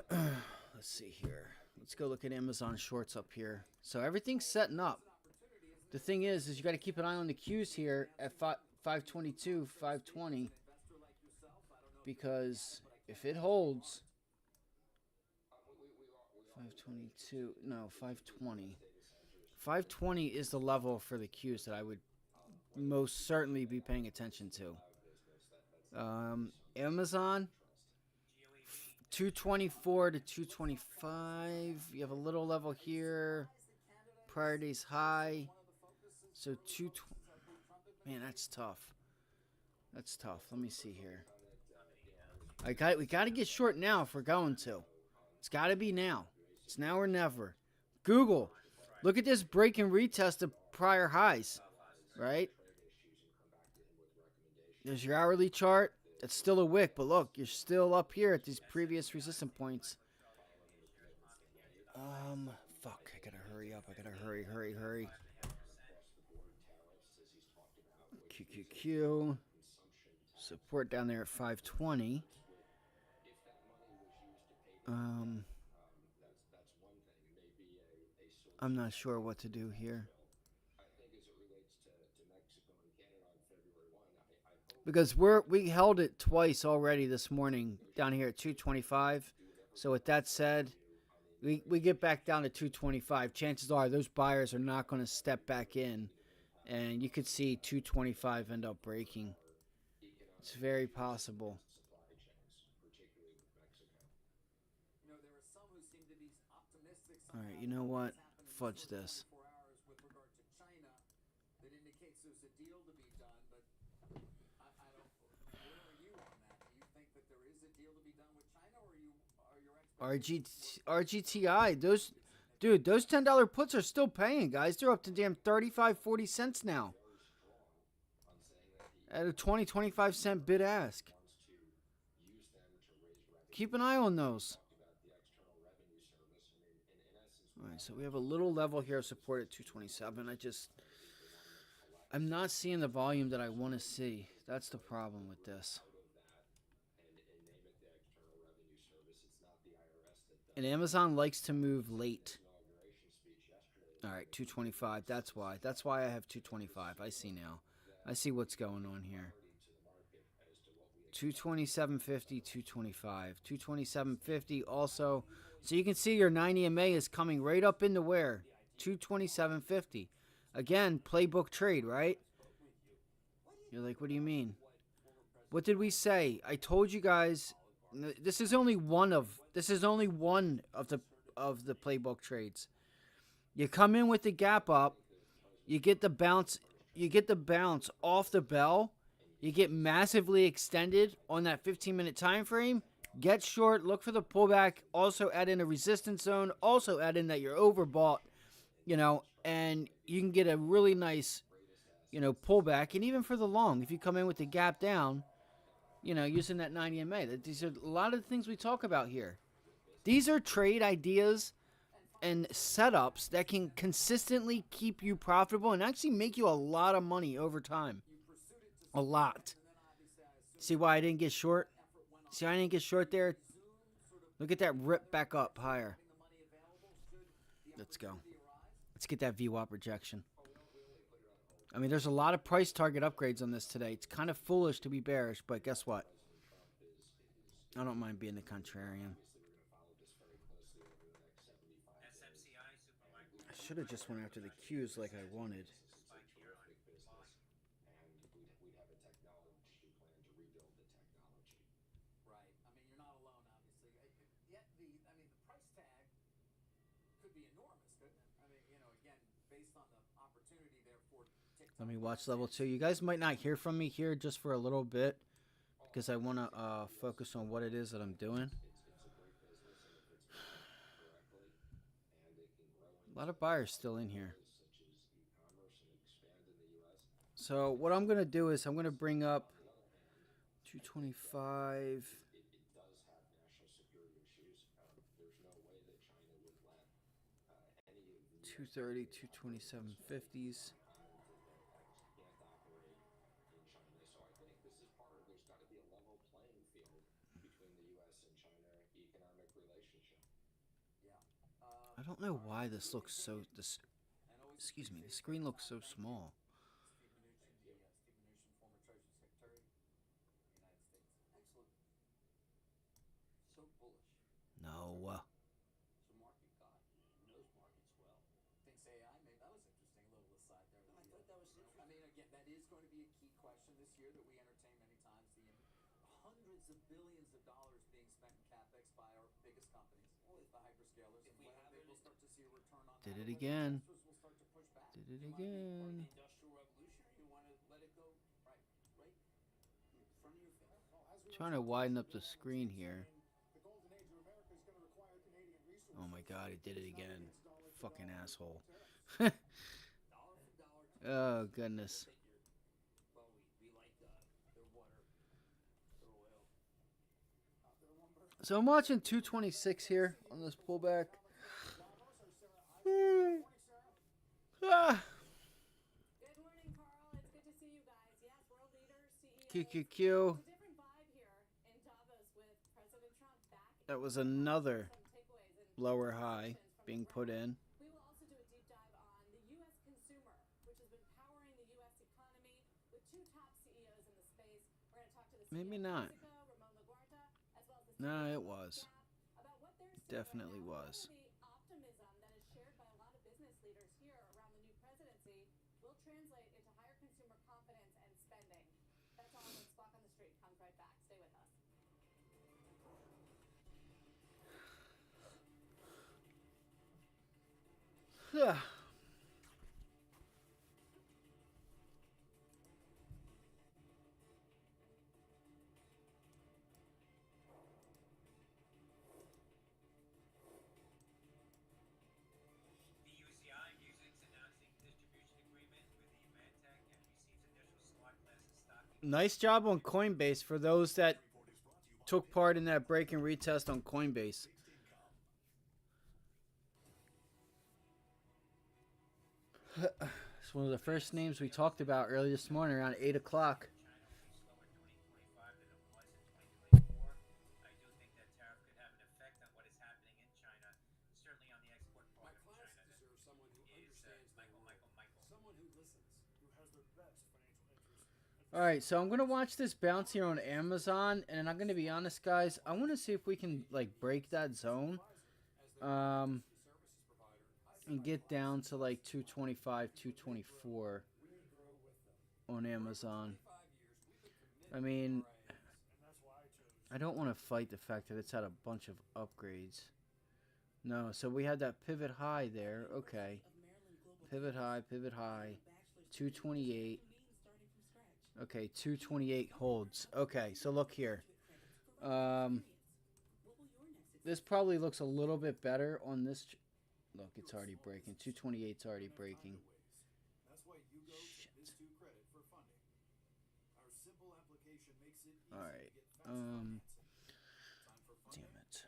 Let's see here. Let's go look at Amazon shorts up here. So everything's setting up. The thing is you got to keep an eye on the Qs here at 522, 520. Because if it holds... 522, no, 520. 520 is the level for the Qs that I would most certainly be paying attention to. Amazon, 224 to 225. You have a little level here. Prior day's high. So 220. Man, that's tough. That's tough. Let me see here. We got to get short now if we're going to. It's got to be now. It's now or never. Google. Look at this break and retest of prior highs. Right? There's your hourly chart. It's still a wick, but look, you're still up here at these previous resistance points. Fuck, I gotta hurry up. I gotta hurry. QQQ. Support down there at 520. I'm not sure what to do here. Because we held it twice already this morning down here at 225. So with that said, we get back down to 225. Chances are those buyers are not going to step back in. And you could see 225 end up breaking. It's very possible. All right, you know what? Fudge this. RGTI, those $10 puts are still paying, guys. They're up to damn 35-40 cents now. At a 20-25 cent bid ask. Keep an eye on those. All right, so we have a little level here of support at 227. I'm not seeing the volume that I want to see. That's the problem with this. And Amazon likes to move late. All right, 225. That's why. That's why I have 225. I see now. I see what's going on here. 227.50, 225. 227.50 also. So you can see your 90 MA is coming right up into where? 227.50. Again, playbook trade, right? You're like, what do you mean? What did we say? I told you guys this is only one of the playbook trades. You come in with the gap up, you get the bounce off the bell, you get massively extended on that 15-minute time frame, get short, look for the pullback, also add in a resistance zone, also add in that you're overbought, and you can get a really nice pullback, and even for the long, if you come in with the gap down, using that 90 MA. These are a lot of the things we talk about here. These are trade ideas and setups that can consistently keep you profitable and actually make you a lot of money over time. A lot. See why I didn't get short? See why I didn't get short there? Look at that rip back up higher. Let's go. Let's get that VWAP rejection. I mean, there's a lot of price target upgrades on this today. It's kind of foolish to be bearish, but guess what? I don't mind being the contrarian. I should have just went after the Qs like I wanted. Let me watch level 2. You guys might not hear from me here just for a little bit because I want to focus on what it is that I'm doing. A lot of buyers still in here. So what I'm going to do is I'm going to bring up 225. 230, 227.50s. I don't know why this looks so. Excuse me. The screen looks so small. No. Did it again. Did it again. Trying to widen up the screen here. Oh my god, it did it again. Fucking asshole. Oh goodness. So I'm watching 226 here on this pullback. Good morning, Carl. It's good to see you guys. Yes, world leaders, CEOs. QQQ. It's a different vibe here in Davos with President Trump back. That was another Some takeaways and lower high from his being work. put in. We will also do a deep dive on the U.S. consumer, which has been powering the U.S. economy with two top CEOs in the space. We're going to talk to the CEO Maybe of not. Mexico, Ramon Laguarta, as well as the No, CEO it of was. Gap, about what they're seeing Definitely right now. was. Whether the optimism that is shared by a lot of business leaders here around the new presidency will translate into higher consumer confidence and spending. That's all when Squawk on the Street comes right back. Stay with us. Yeah. The UCI Music's announcing distribution agreement with the Advantech and receives initial slot classes stocking. Nice job on Coinbase for those that took part in that break and retest on Coinbase. It's one of the first names we talked about early this morning around 8 o'clock. China will be slower in 2025 than it was in 2024. I do think that tariff could have an effect on what is happening in China, certainly on the export part of China. That is Michael. Someone who listens, who has the best financial interest. All right, so I'm going to watch this bounce here on Amazon, and I'm going to be honest, guys. I want to see if we can, like, break that zone and get down to, like, 225, 224 on Amazon. I mean, I don't want to fight the fact that it's had a bunch of upgrades. No, so we had that pivot high there. Okay. Pivot high, 228. Okay, 228 holds. Okay, so look here. This probably looks a little bit better on this. Look, it's already breaking. 228's already breaking. Shit. Damn it.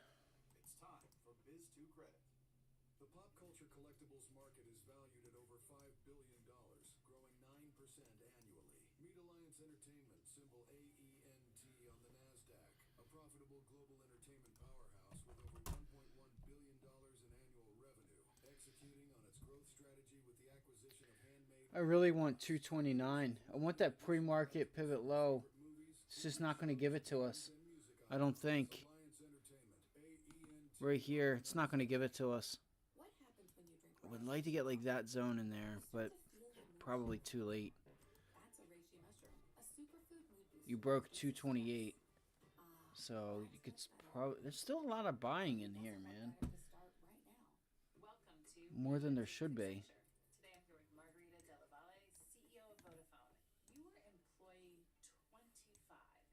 It's time for Biz2 Credit. The pop culture collectibles market is valued at over $5 billion, growing 9% annually. Meet Alliance Entertainment, symbol AENT on the NASDAQ, a profitable global entertainment powerhouse with over $1.1 billion in annual revenue, executing on its growth strategy with the acquisition of handmade... I really want 229. I want that pre-market pivot low. It's just not going to give it to us. I don't think. Right here, it's not going to give it to us. I would like to get like that zone in there, but probably too late. You broke 228. So you could probably, there's still a lot of buying in here, man. More than there should be. Today I'm here with Margarita Della Valle, CEO of Vodafone. You were employee 25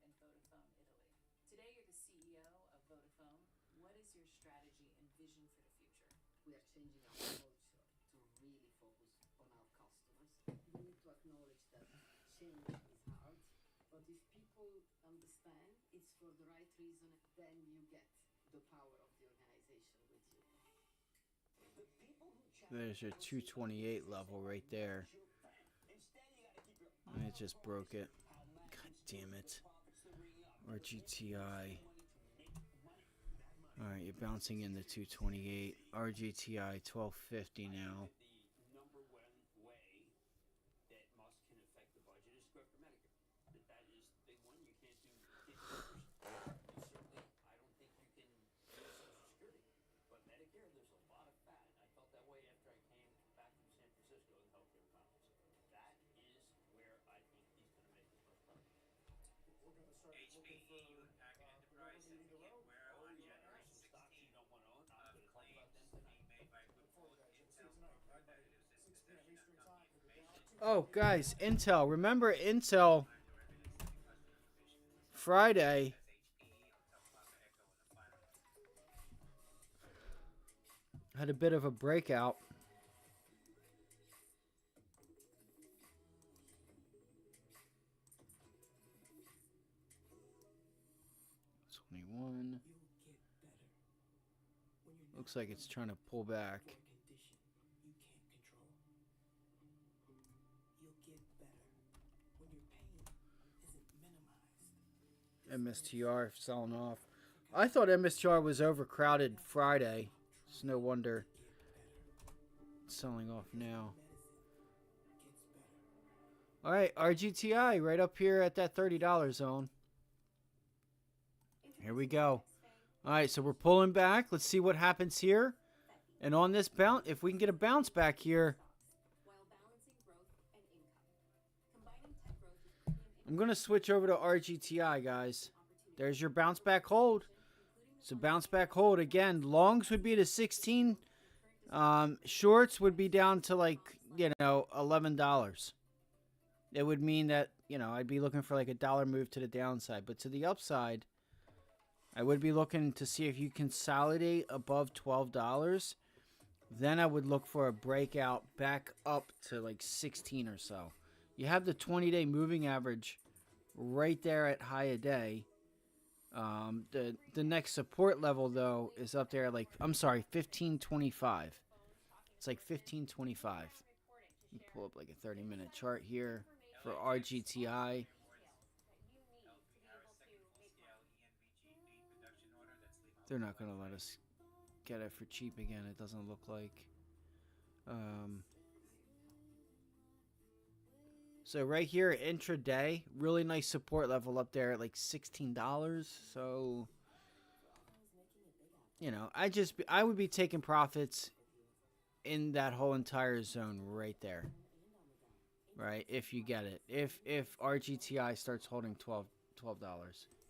in Vodafone, Italy. Today you're the CEO of Vodafone. What is your strategy and vision for the future? We are changing our culture to really focus on our customers. We need to acknowledge that change is hard, but if people understand it's for the right reason, then you get the power of the organization with you. There's your 228 level right there. And it just broke it. God damn it. RGTI. Alright, you're bouncing in the 228. RGTI 1250 now. The number one way that Musk can affect the budget is go after Medicare. That is the big one. You can't do numbers. Certainly, I don't think you can do Social Security. But Medicare, there's a lot of fat. I felt that way after I came back from San Francisco and healthcare conference. That is where I think he's going to make his most money. HPE, Hewlett-Packard Enterprise, and VMware on January 16th. You don't want to own. Claims being made by a group called Intel Representatives in possession of company information. Oh, guys, Intel. Remember Intel Friday. Had a bit of a breakout. $21. Looks like it's trying to pull back. MSTR selling off. I thought MSTR was overcrowded Friday. It's no wonder it's selling off now. All right, RGTI right up here at that $30 zone. Here we go. All right, so we're pulling back. Let's see what happens here. And on this bounce, if we can get a bounce back here. I'm going to switch over to RGTI, guys. There's your bounce back hold. So bounce back hold again. Longs would be to 16. Shorts would be down to like, $11. It would mean that, I'd be looking for like a dollar move to the downside. But to the upside, I would be looking to see if you consolidate above $12. Then I would look for a breakout back up to like 16 or so. You have the 20-day moving average right there at high a day. The next support level, though, is up there like, 1525. It's like 1525. Let me pull up like a 30-minute chart here for RGTI. They're not going to let us get it for cheap again, it doesn't look like. So right here, intraday, really nice support level up there at like $16. So, I would be taking profits in that whole entire zone right there. Right, if you get it. If RGTI starts holding $12.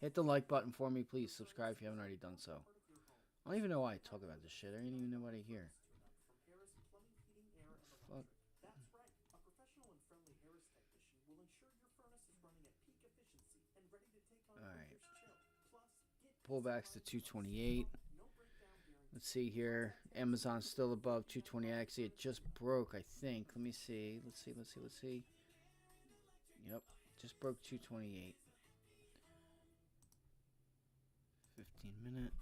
Hit the like button for me, please. Subscribe if you haven't already done so. I don't even know why I talk about this shit. I don't even know what I hear. Fuck. That's right. A professional and friendly Harris technician will ensure your furnace is running at peak efficiency and ready to take on winter's chill. Plus, Pullbacks to 228. Let's see here. Amazon's still above 220. Actually, it just broke, I think. Let me see. Let's see. Yep. Just broke 228. 15-minute.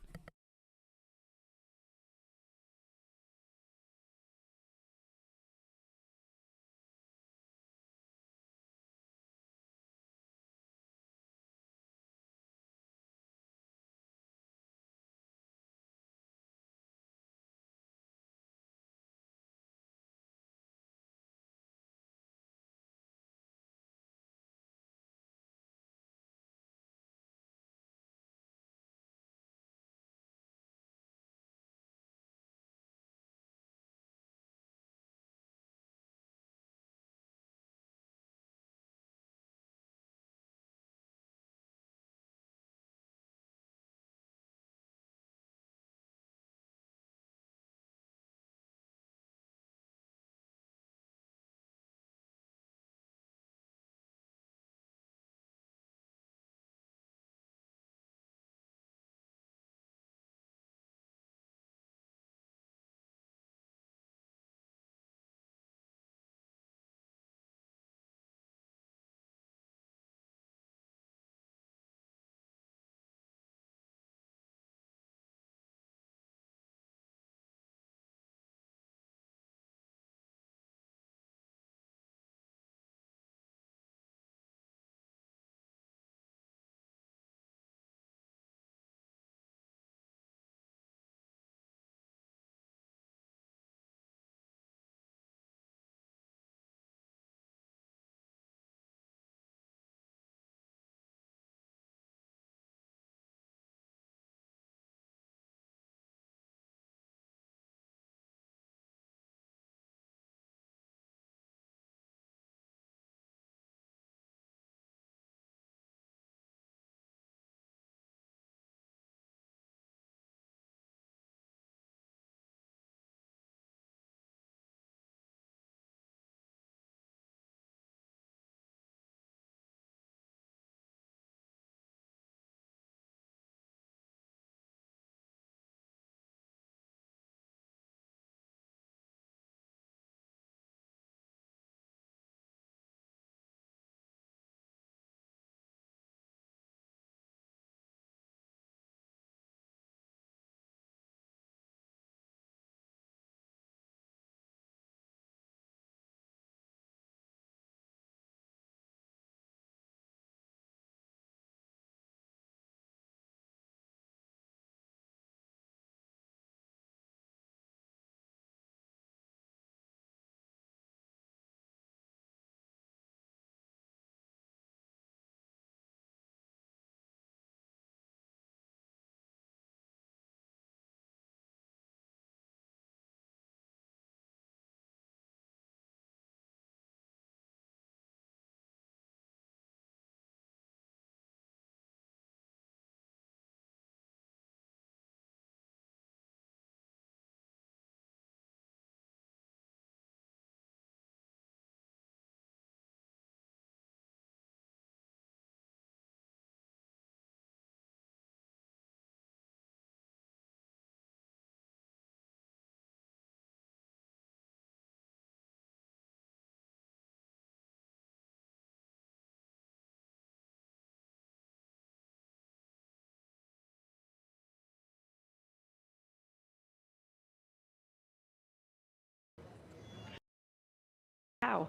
How?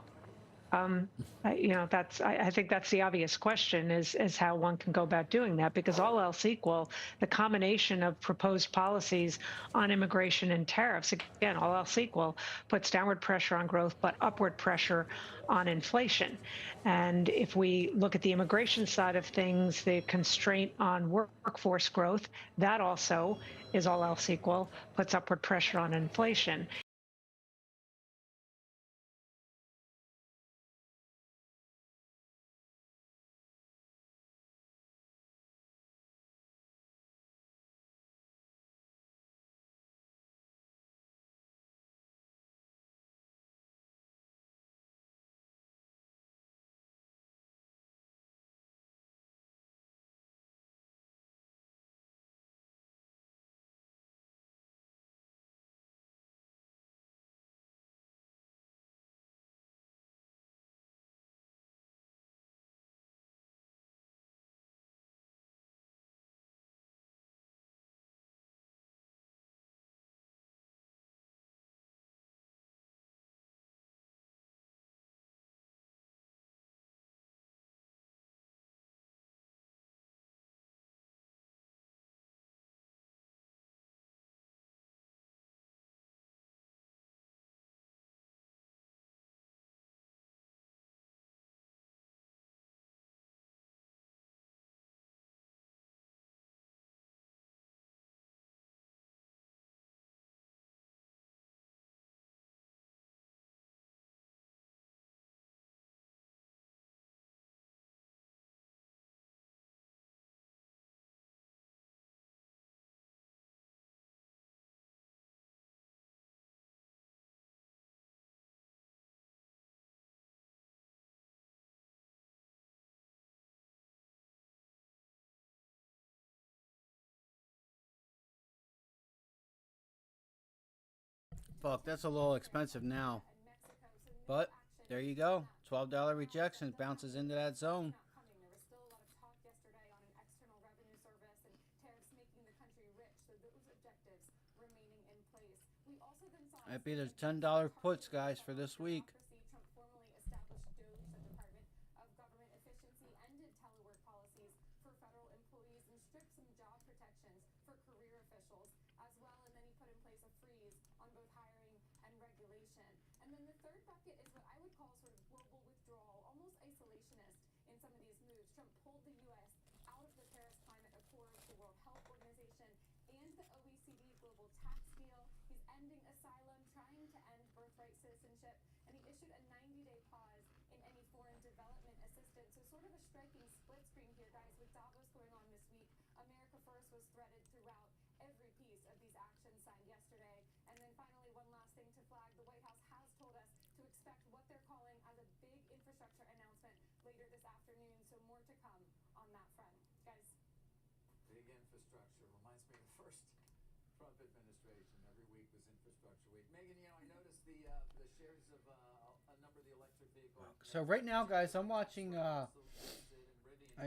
I think that's the obvious question is how one can go about doing that, because all else equal, the combination of proposed policies on immigration and tariffs, again, all else equal, puts downward pressure on growth, but upward pressure on inflation. And if we look at the immigration side of things, the constraint on workforce growth, that also is all else equal, puts upward pressure on inflation. Fuck, that's a little expensive now. But there you go. $12 rejection bounces into that zone. There was still a lot of talk yesterday on an external revenue service and tariffs making the country rich. So those objectives remaining in place. We also then saw Might be there's $10 puts, guys, for this week. Trump formally established DOGE, the Department of Government Efficiency, ended telework policies for federal employees and stripped some job protections for career officials as well. And then he put in place a freeze on both hiring and regulation. And then the third bucket is what I would call sort of global withdrawal, almost isolationist in some of these moves. Trump pulled the U.S. out of the Paris Climate Accord, the World Health Organization, and the OECD global tax deal. He's ending asylum, trying to end birthright citizenship, and he issued a 90-day pause in any foreign development assistance. So sort of a striking split screen here, guys, with Davos going on this week. America First was threaded throughout every piece of these actions signed yesterday. And then finally, one last thing to flag, the White House has told us to expect what they're calling as a big infrastructure announcement later this afternoon. So more to come on that front. Guys. Big infrastructure reminds me of the first Trump administration. Every week was infrastructure week. Megan, you know, I noticed the shares of a number of the electric vehicles. So right now, guys, I'm watching. I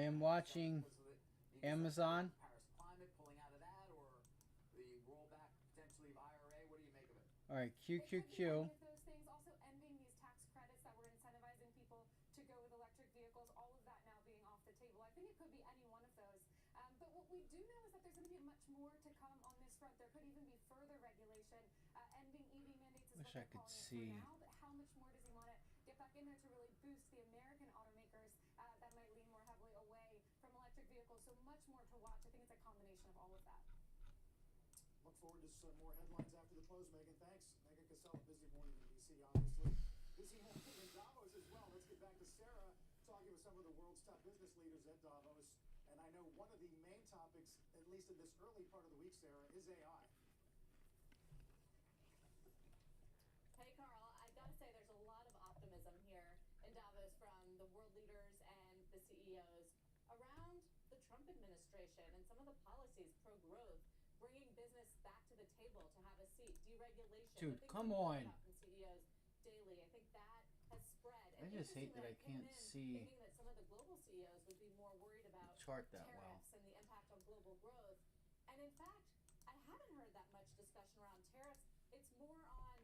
am watching Amazon. Paris Climate pulling out of that, or the rollback potentially of IRA. What do you make of it? All right, QQQ. Those things also ending these tax credits that were incentivizing people to go with electric vehicles. All of that now being off the table. I think it could be any one of those. But what we do know is that there's going to be much more to come on this front. There could even be further regulation, ending EV mandates is Wish what I they're could calling see. it for now. But how much more does he want to get back in there to really boost the American automakers that might lean more heavily away from electric vehicles? So much more to watch. I think it's a combination of all of that. Look forward to some more headlines after the close, Megan. Thanks. Megan Cassell, busy morning in D.C., obviously. Busy morning in Davos as well. Let's get back to Sarah, talking with some of the world's top business leaders at Davos. And I know one of the main topics, at least in this early part of the week, Sarah, is AI. Hey, Carl, I gotta say there's a lot of optimism here in Davos from the world leaders and the CEOs around the Trump administration and some of the policies pro-growth, bringing business back to the table to have a seat, deregulation. Dude, come on. From CEOs daily. I think that has spread. I just hate that I can't see thinking that some of the global CEOs would be more worried about chart that well. tariffs and the impact on global growth. And in fact, I haven't heard that much discussion around tariffs. It's more on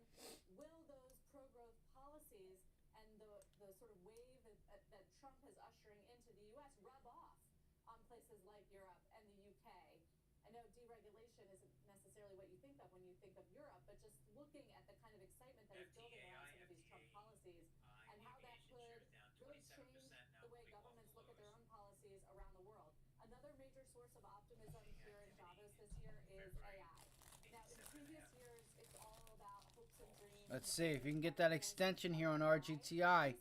will those pro-growth policies and the sort of wave that Trump is ushering into the U.S. rub off on places like Europe and the U.K. I know deregulation isn't necessarily what you think of when you think of Europe, but just looking at the kind of excitement that is building around some of these Trump policies and how that could really change the way governments look at their own policies around the world. Another major source of optimism here in Davos this year is AI. Now, in previous years, it's all about hopes and dreams. Let's see if you can get that extension here on RGTI. This year,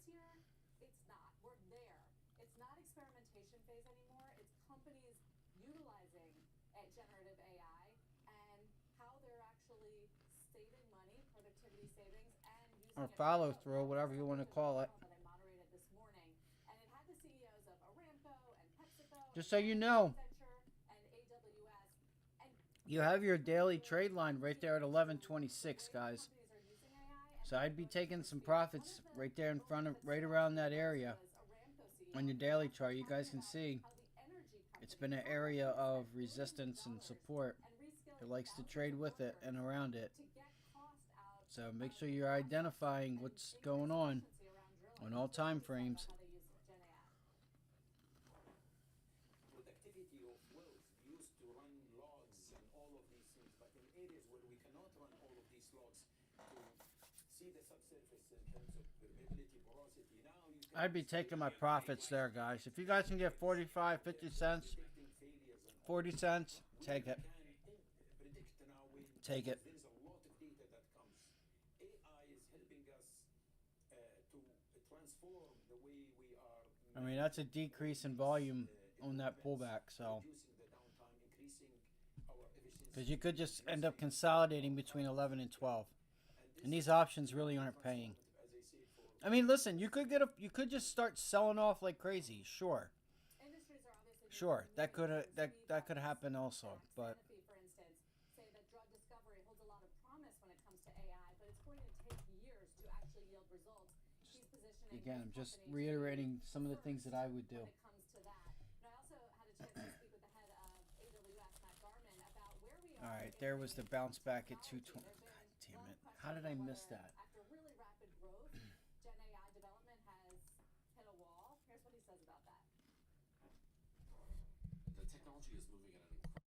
it's not. We're there. It's not experimentation phase anymore. It's companies utilizing generative AI and how they're actually saving money, productivity savings, and using Or follow through, whatever you want to call it. that I moderated this morning. And it had the CEOs of Aramco and PepsiCo, Just so you know, Accenture, and AWS. And you have your daily trade line right there at 1126, guys. So I'd be taking some profits right there in front of, right around that area on your daily chart. You guys can see it's been an area of resistance and support. It likes to trade with it and around it. So make sure you're identifying what's going on all time frames. Productivity of wealth used to run logs and all of these things, but in areas where we cannot run all of these logs to see the subsurface in terms of permeability, porosity. Now you can I'd be taking my profits there, guys. If you guys can get 45, 50 cents, 40 cents, take it. Take it. There's a lot of data that comes. AI is helping us to transform the way we are. I mean, that's a decrease in volume on that pullback, so. Reducing the downtime, increasing our efficiency. Because you could just end up consolidating between 11 and 12. And these options really aren't paying. I mean, listen, you could just start selling off like crazy, sure. Sure, that could happen also, but for instance, say that drug discovery holds a lot of promise when it comes to AI, but going to take years to actually yield results. He's positioning Again, I'm his just company to reiterating be some of the things that I would do. when it comes to that. And I also had a chance to speak with the head of AWS, Matt Garman, about where we are. All right, there was the bounce back at 220. God damn it. How did I miss that? After really rapid growth, Gen AI development has hit a wall. Here's what he says about that. The technology is moving at an incredible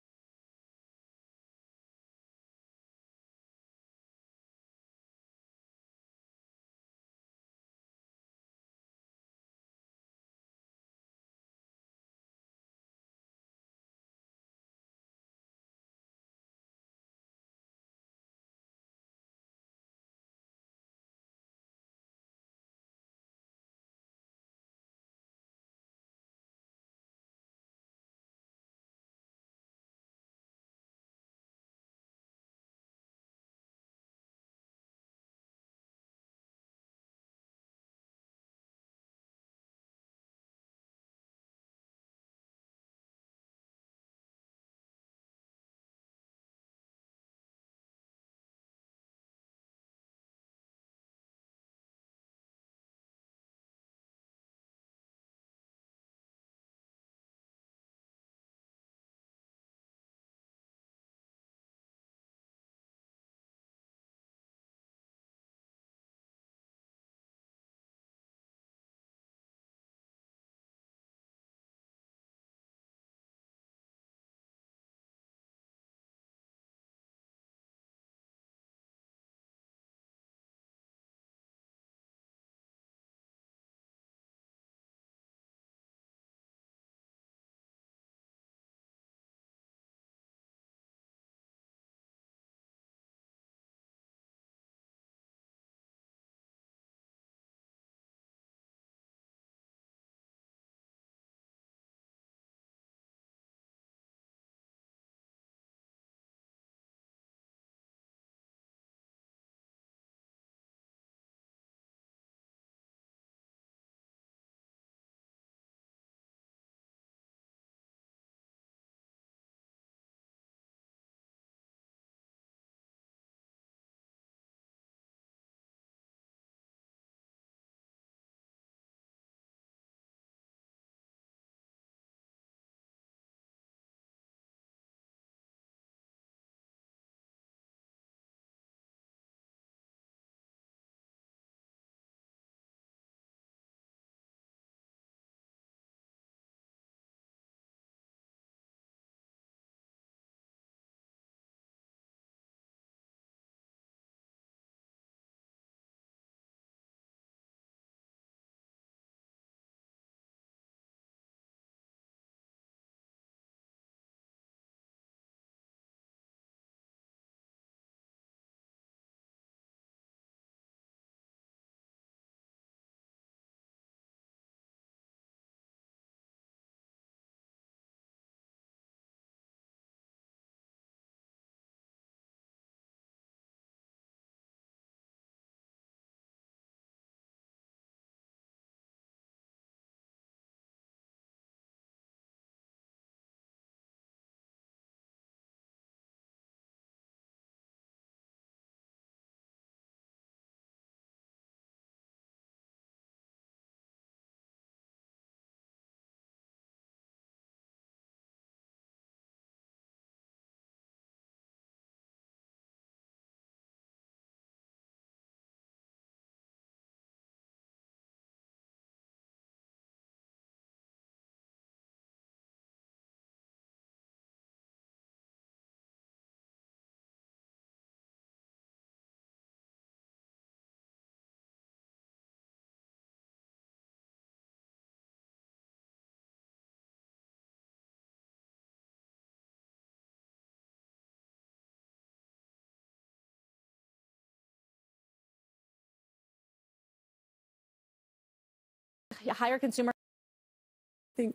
higher consumer.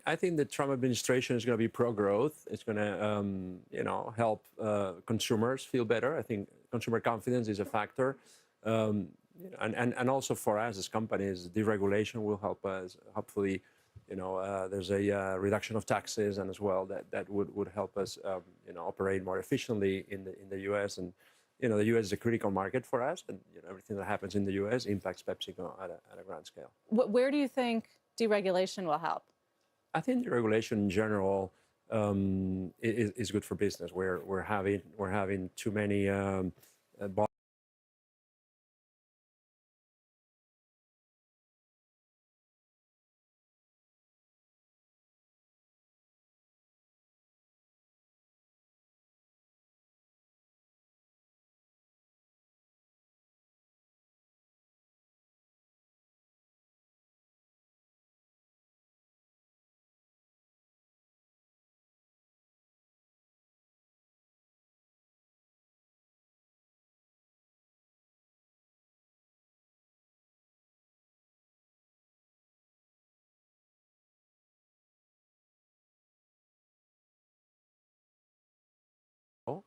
I think the Trump administration is going to be pro-growth. It's going to, help consumers feel better. I think consumer confidence is a factor, and also for us as companies, deregulation will help us. Hopefully, there's a reduction of taxes, and as well that would help us, operate more efficiently in the U.S. and you know, the U.S. is a critical market for us, and you know, everything that happens in the U.S. impacts PepsiCo at a grand scale. Where do you think deregulation will help? I think deregulation in general is good for business. We're having too many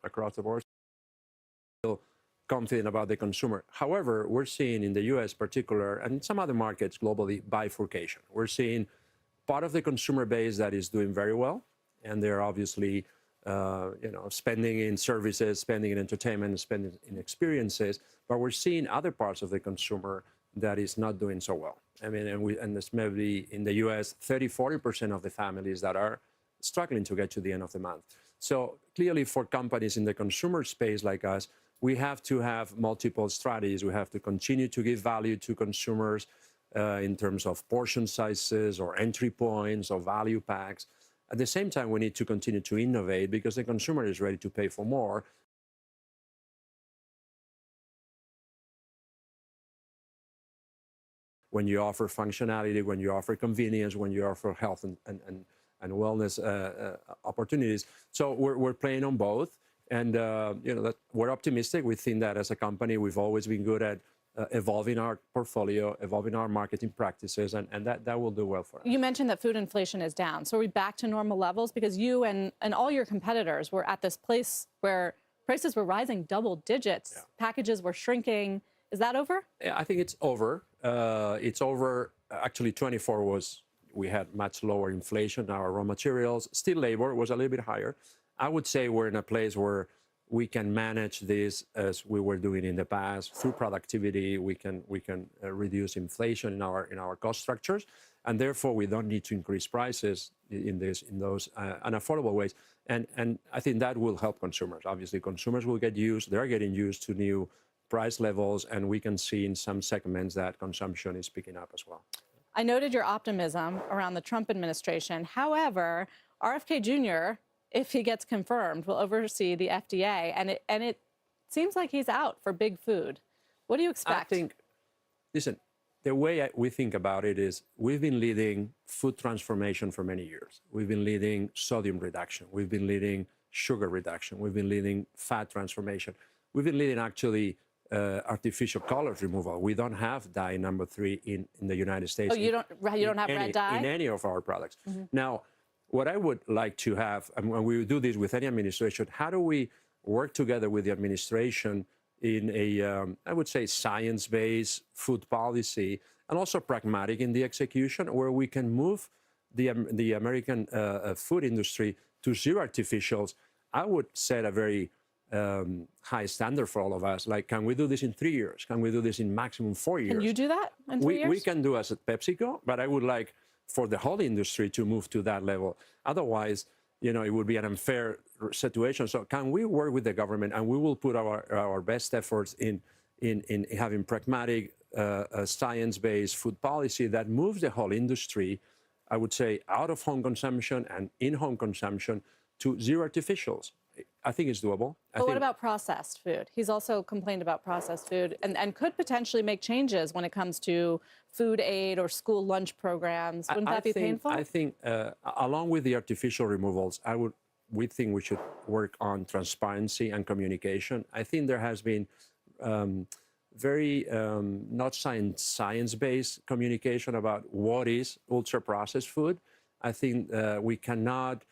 across the board. Still confident about the consumer. However, we're seeing in the U.S. particular, and in some other markets globally, bifurcation. We're seeing part of the consumer base that is doing very well, and they're obviously you know, spending in services, spending in entertainment, spending in experiences. But we're seeing other parts of the consumer that is not doing so well. I mean, and this maybe in the U.S., 30–40% of the families that are struggling to get to the end of the month. So clearly, for companies in the consumer space like us, we have to have multiple strategies. We have to continue to give value to consumers in terms of portion sizes or entry points or value packs. At the same time, we need to continue to innovate because the consumer is ready to pay for more. When you offer functionality, when you offer convenience, when you offer health and wellness opportunities. So we're playing on both. And you know, that we're optimistic. We think that as a company, we've always been good at evolving our portfolio, evolving our marketing practices, and that will do well for us. You mentioned that food inflation is down. So are we back to normal levels? Because you and all your competitors were at this place where prices were rising double digits. Yeah. Packages were shrinking. Is that over? Yeah, I think it's over. It's over. Actually, 24 was, we had much lower inflation. Our raw materials, still labor was a little bit higher. I would say we're in a place where we can manage this as we were doing in the past through productivity. We can reduce inflation in our cost structures, and therefore we don't need to increase prices in those unaffordable ways. And I think that will help consumers. Obviously, consumers will get used. They're getting used to new price levels, and we can see in some segments that consumption is picking up as well. I noted your optimism around the Trump administration. However, RFK Jr., if he gets confirmed, will oversee the FDA, and it seems like he's out for big food. What do you expect? I think, listen, the way we think about it is we've been leading food transformation for many years. We've been leading sodium reduction. We've been leading sugar reduction. We've been leading fat transformation. We've been leading actually artificial colors removal. We don't have dye number 3 in the United States. Oh, you don't have red dye? In any of our products. Mm-hmm. Now, what I would like to have, and we do this with any administration, how do we work together with the administration in a, I would say, science-based food policy, and also pragmatic in the execution, where we can move the American food industry to zero artificials? I would set a very high standard for all of us. Like, can we do this in 3 years? Can we do this in maximum 4 years? Can you do that in 3 years? We can do as at PepsiCo, but I would like for the whole industry to move to that level. Otherwise, you know, it would be an unfair situation. So can we work with the government, and we will put our best efforts in having pragmatic, science-based food policy that moves the whole industry, I would say, out of home consumption and in-home consumption to zero artificials. I think it's doable. But what about processed food? He's also complained about processed food and could potentially make changes when it comes to food aid or school lunch programs. Wouldn't that be painful? I think along with the artificial removals, we think we should work on transparency and communication. I think there has been very not science-based communication about what is ultra-processed food. I think we cannot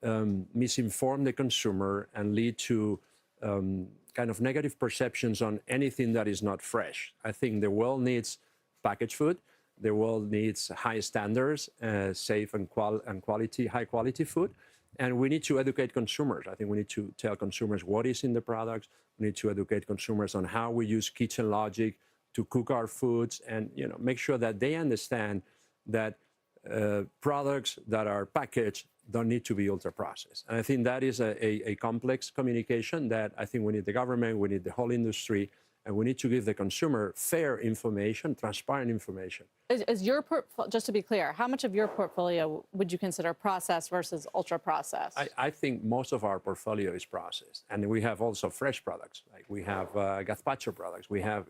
misinform the consumer and lead to kind of negative perceptions on anything that is not fresh. I think the world needs packaged food. The world needs high standards, safe and high quality food. And we need to educate consumers. I think we need to tell consumers what is in the products, We need to educate consumers on how we use kitchen logic to cook our foods, and make sure that they understand that products that are packaged don't need to be ultra processed. And I think that is a complex communication that I think we need the government, we need the whole industry, and we need to give the consumer fair information, transparent information. Is your just to be clear, how much of your portfolio would you consider processed versus ultra processed? I think most of our portfolio is processed, and we have also fresh products. Like we have gazpacho products. We have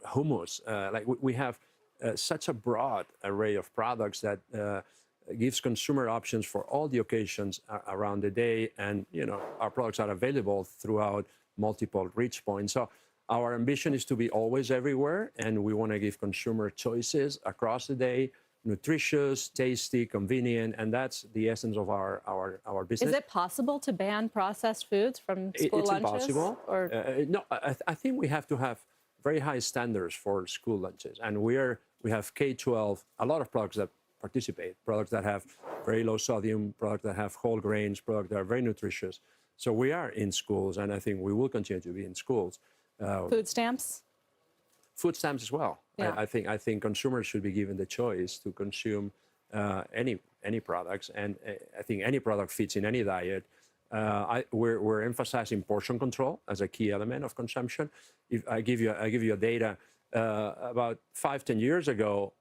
hummus. We have such a broad array of products that gives consumer options for all the occasions around the day, and our products are available throughout multiple reach points. So our ambition is to be always everywhere, and we want to give consumer choices across the day, nutritious, tasty, convenient, and that's the essence of our business. Is it possible to ban processed foods from school it's lunches? Impossible. Or? No, I think we have to have very high standards for school lunches, and we have K-12, a lot of products that participate, products that have very low sodium, products that have whole grains, products that are very nutritious. So we are in schools, and I think we will continue to be in schools. Food stamps? Food stamps as well. Yeah. I think consumers should be given the choice to consume any products, and I think any product fits in any diet. We're emphasizing portion control as a key element of consumption. If I give you data, about 5-10 years ago,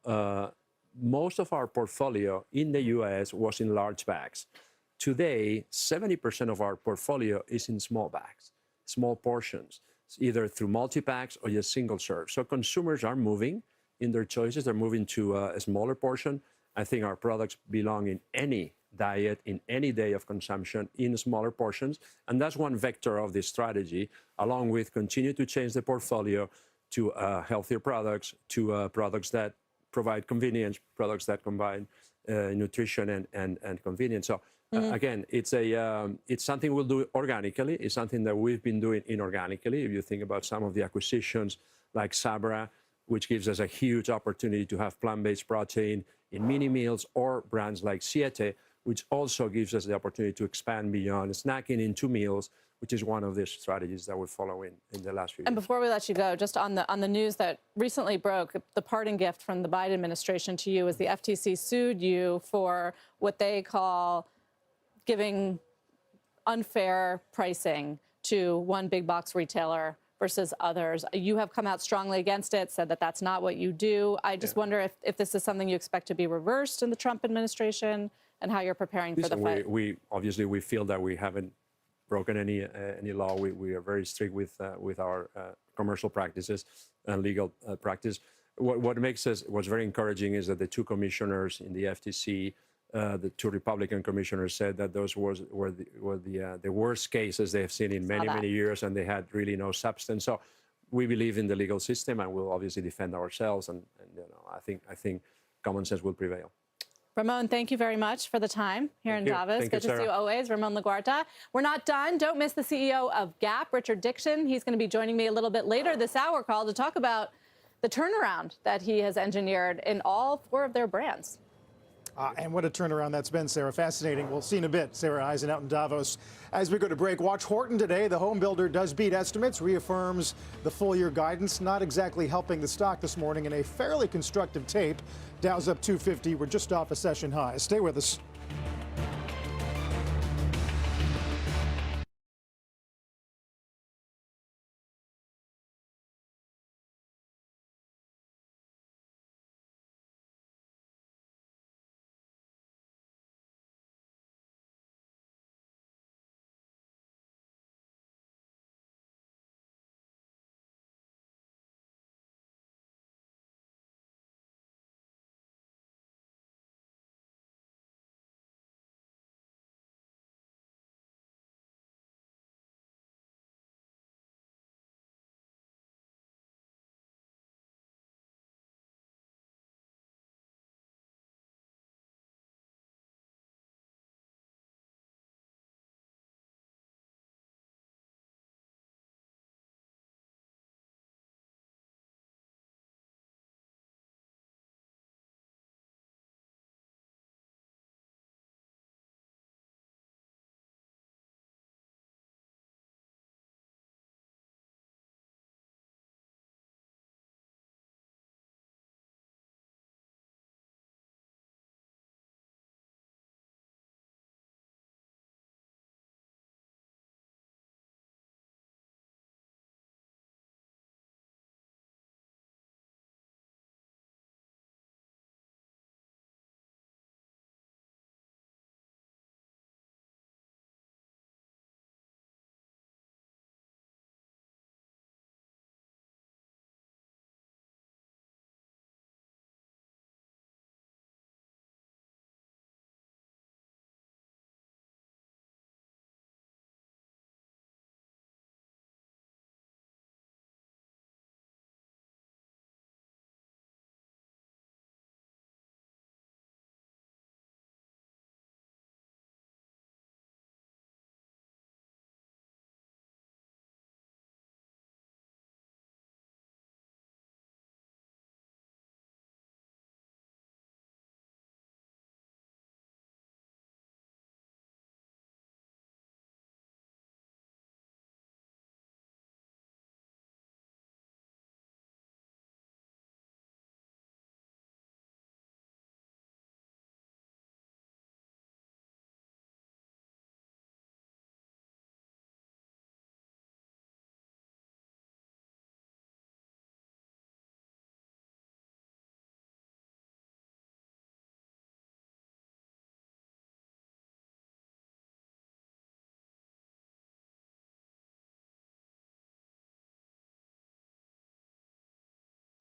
most of our portfolio in the U.S. was in large bags. Today, 70% of our portfolio is in small bags, small portions, either through multi-packs or just single serve. So consumers are moving in their choices. They're moving to a smaller portion. I think our products belong in any diet, in any day of consumption, in smaller portions. And that's one vector of this strategy, along with continue to change the portfolio to healthier products, to products that provide convenience, products that combine nutrition and convenience. So again, it's something we'll do organically. It's something that we've been doing inorganically. If you think about some of the acquisitions like Sabra, which gives us a huge opportunity to have plant-based protein in mini meals, or brands like Siete, which also gives us the opportunity to expand beyond snacking into meals, which is one of the strategies that we're following in the last few years. And before we let you go, just on the news that recently broke, the parting gift from the Biden administration to you is the FTC sued you for what they call giving unfair pricing to one big box retailer versus others. You have come out strongly against it, said that that's not what you do. I just wonder if this is something you expect to be reversed in the Trump administration, and how you're preparing for the fight. We obviously feel that we haven't broken any law. We are very strict with our commercial practices and legal practice. What makes us what's very encouraging is that the two commissioners in the FTC, the two Republican commissioners, said that those were the worst cases they have seen in many years, and they had really no substance. So we believe in the legal system, and we'll obviously defend ourselves. And I think common sense will prevail. Ramon, thank you very much for the time here in Davos. Good to see you always. Ramon Laguarta. We're not done. Don't miss the CEO of Gap, Richard Dixon. He's going to be joining me a little bit later this hour, Carl, to talk about the turnaround that he has engineered in all 4 of their brands. And what a turnaround that's been, Sarah. Fascinating. We'll see in a bit. Sarah Eisen out in Davos. As we go to break, watch Horton today. The home builder does beat estimates, reaffirms the full-year guidance, not exactly helping the stock this morning in a fairly constructive tape. Dow's up 250. We're just off a session high. Stay with us.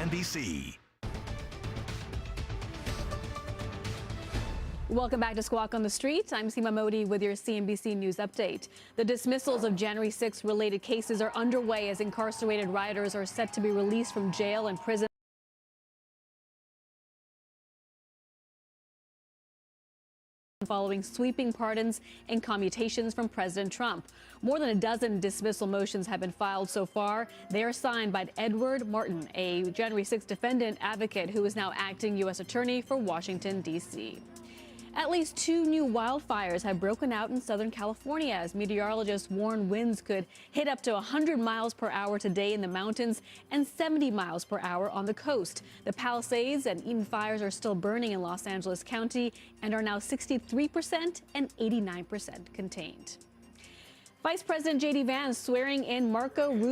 NBC. Welcome back to Squawk on the Street. I'm Seema Modi with your CNBC News Update. The dismissals of January 6 related cases are underway as incarcerated rioters are set to be released from jail and prison following sweeping pardons and commutations from President Trump. More than a dozen dismissal motions have been filed so far. They are signed by Edward Martin, a January 6 defendant advocate who is now acting U.S. Attorney for Washington, D.C. At least 2 new wildfires have broken out in Southern California as meteorologists warn winds could hit up to 100 miles per hour today in the mountains and 70 miles per hour on the coast. The Palisades and Eden fires are still burning in Los Angeles County and are now 63% and 89% contained. Vice President J.D. Vance swearing in Marco Rubio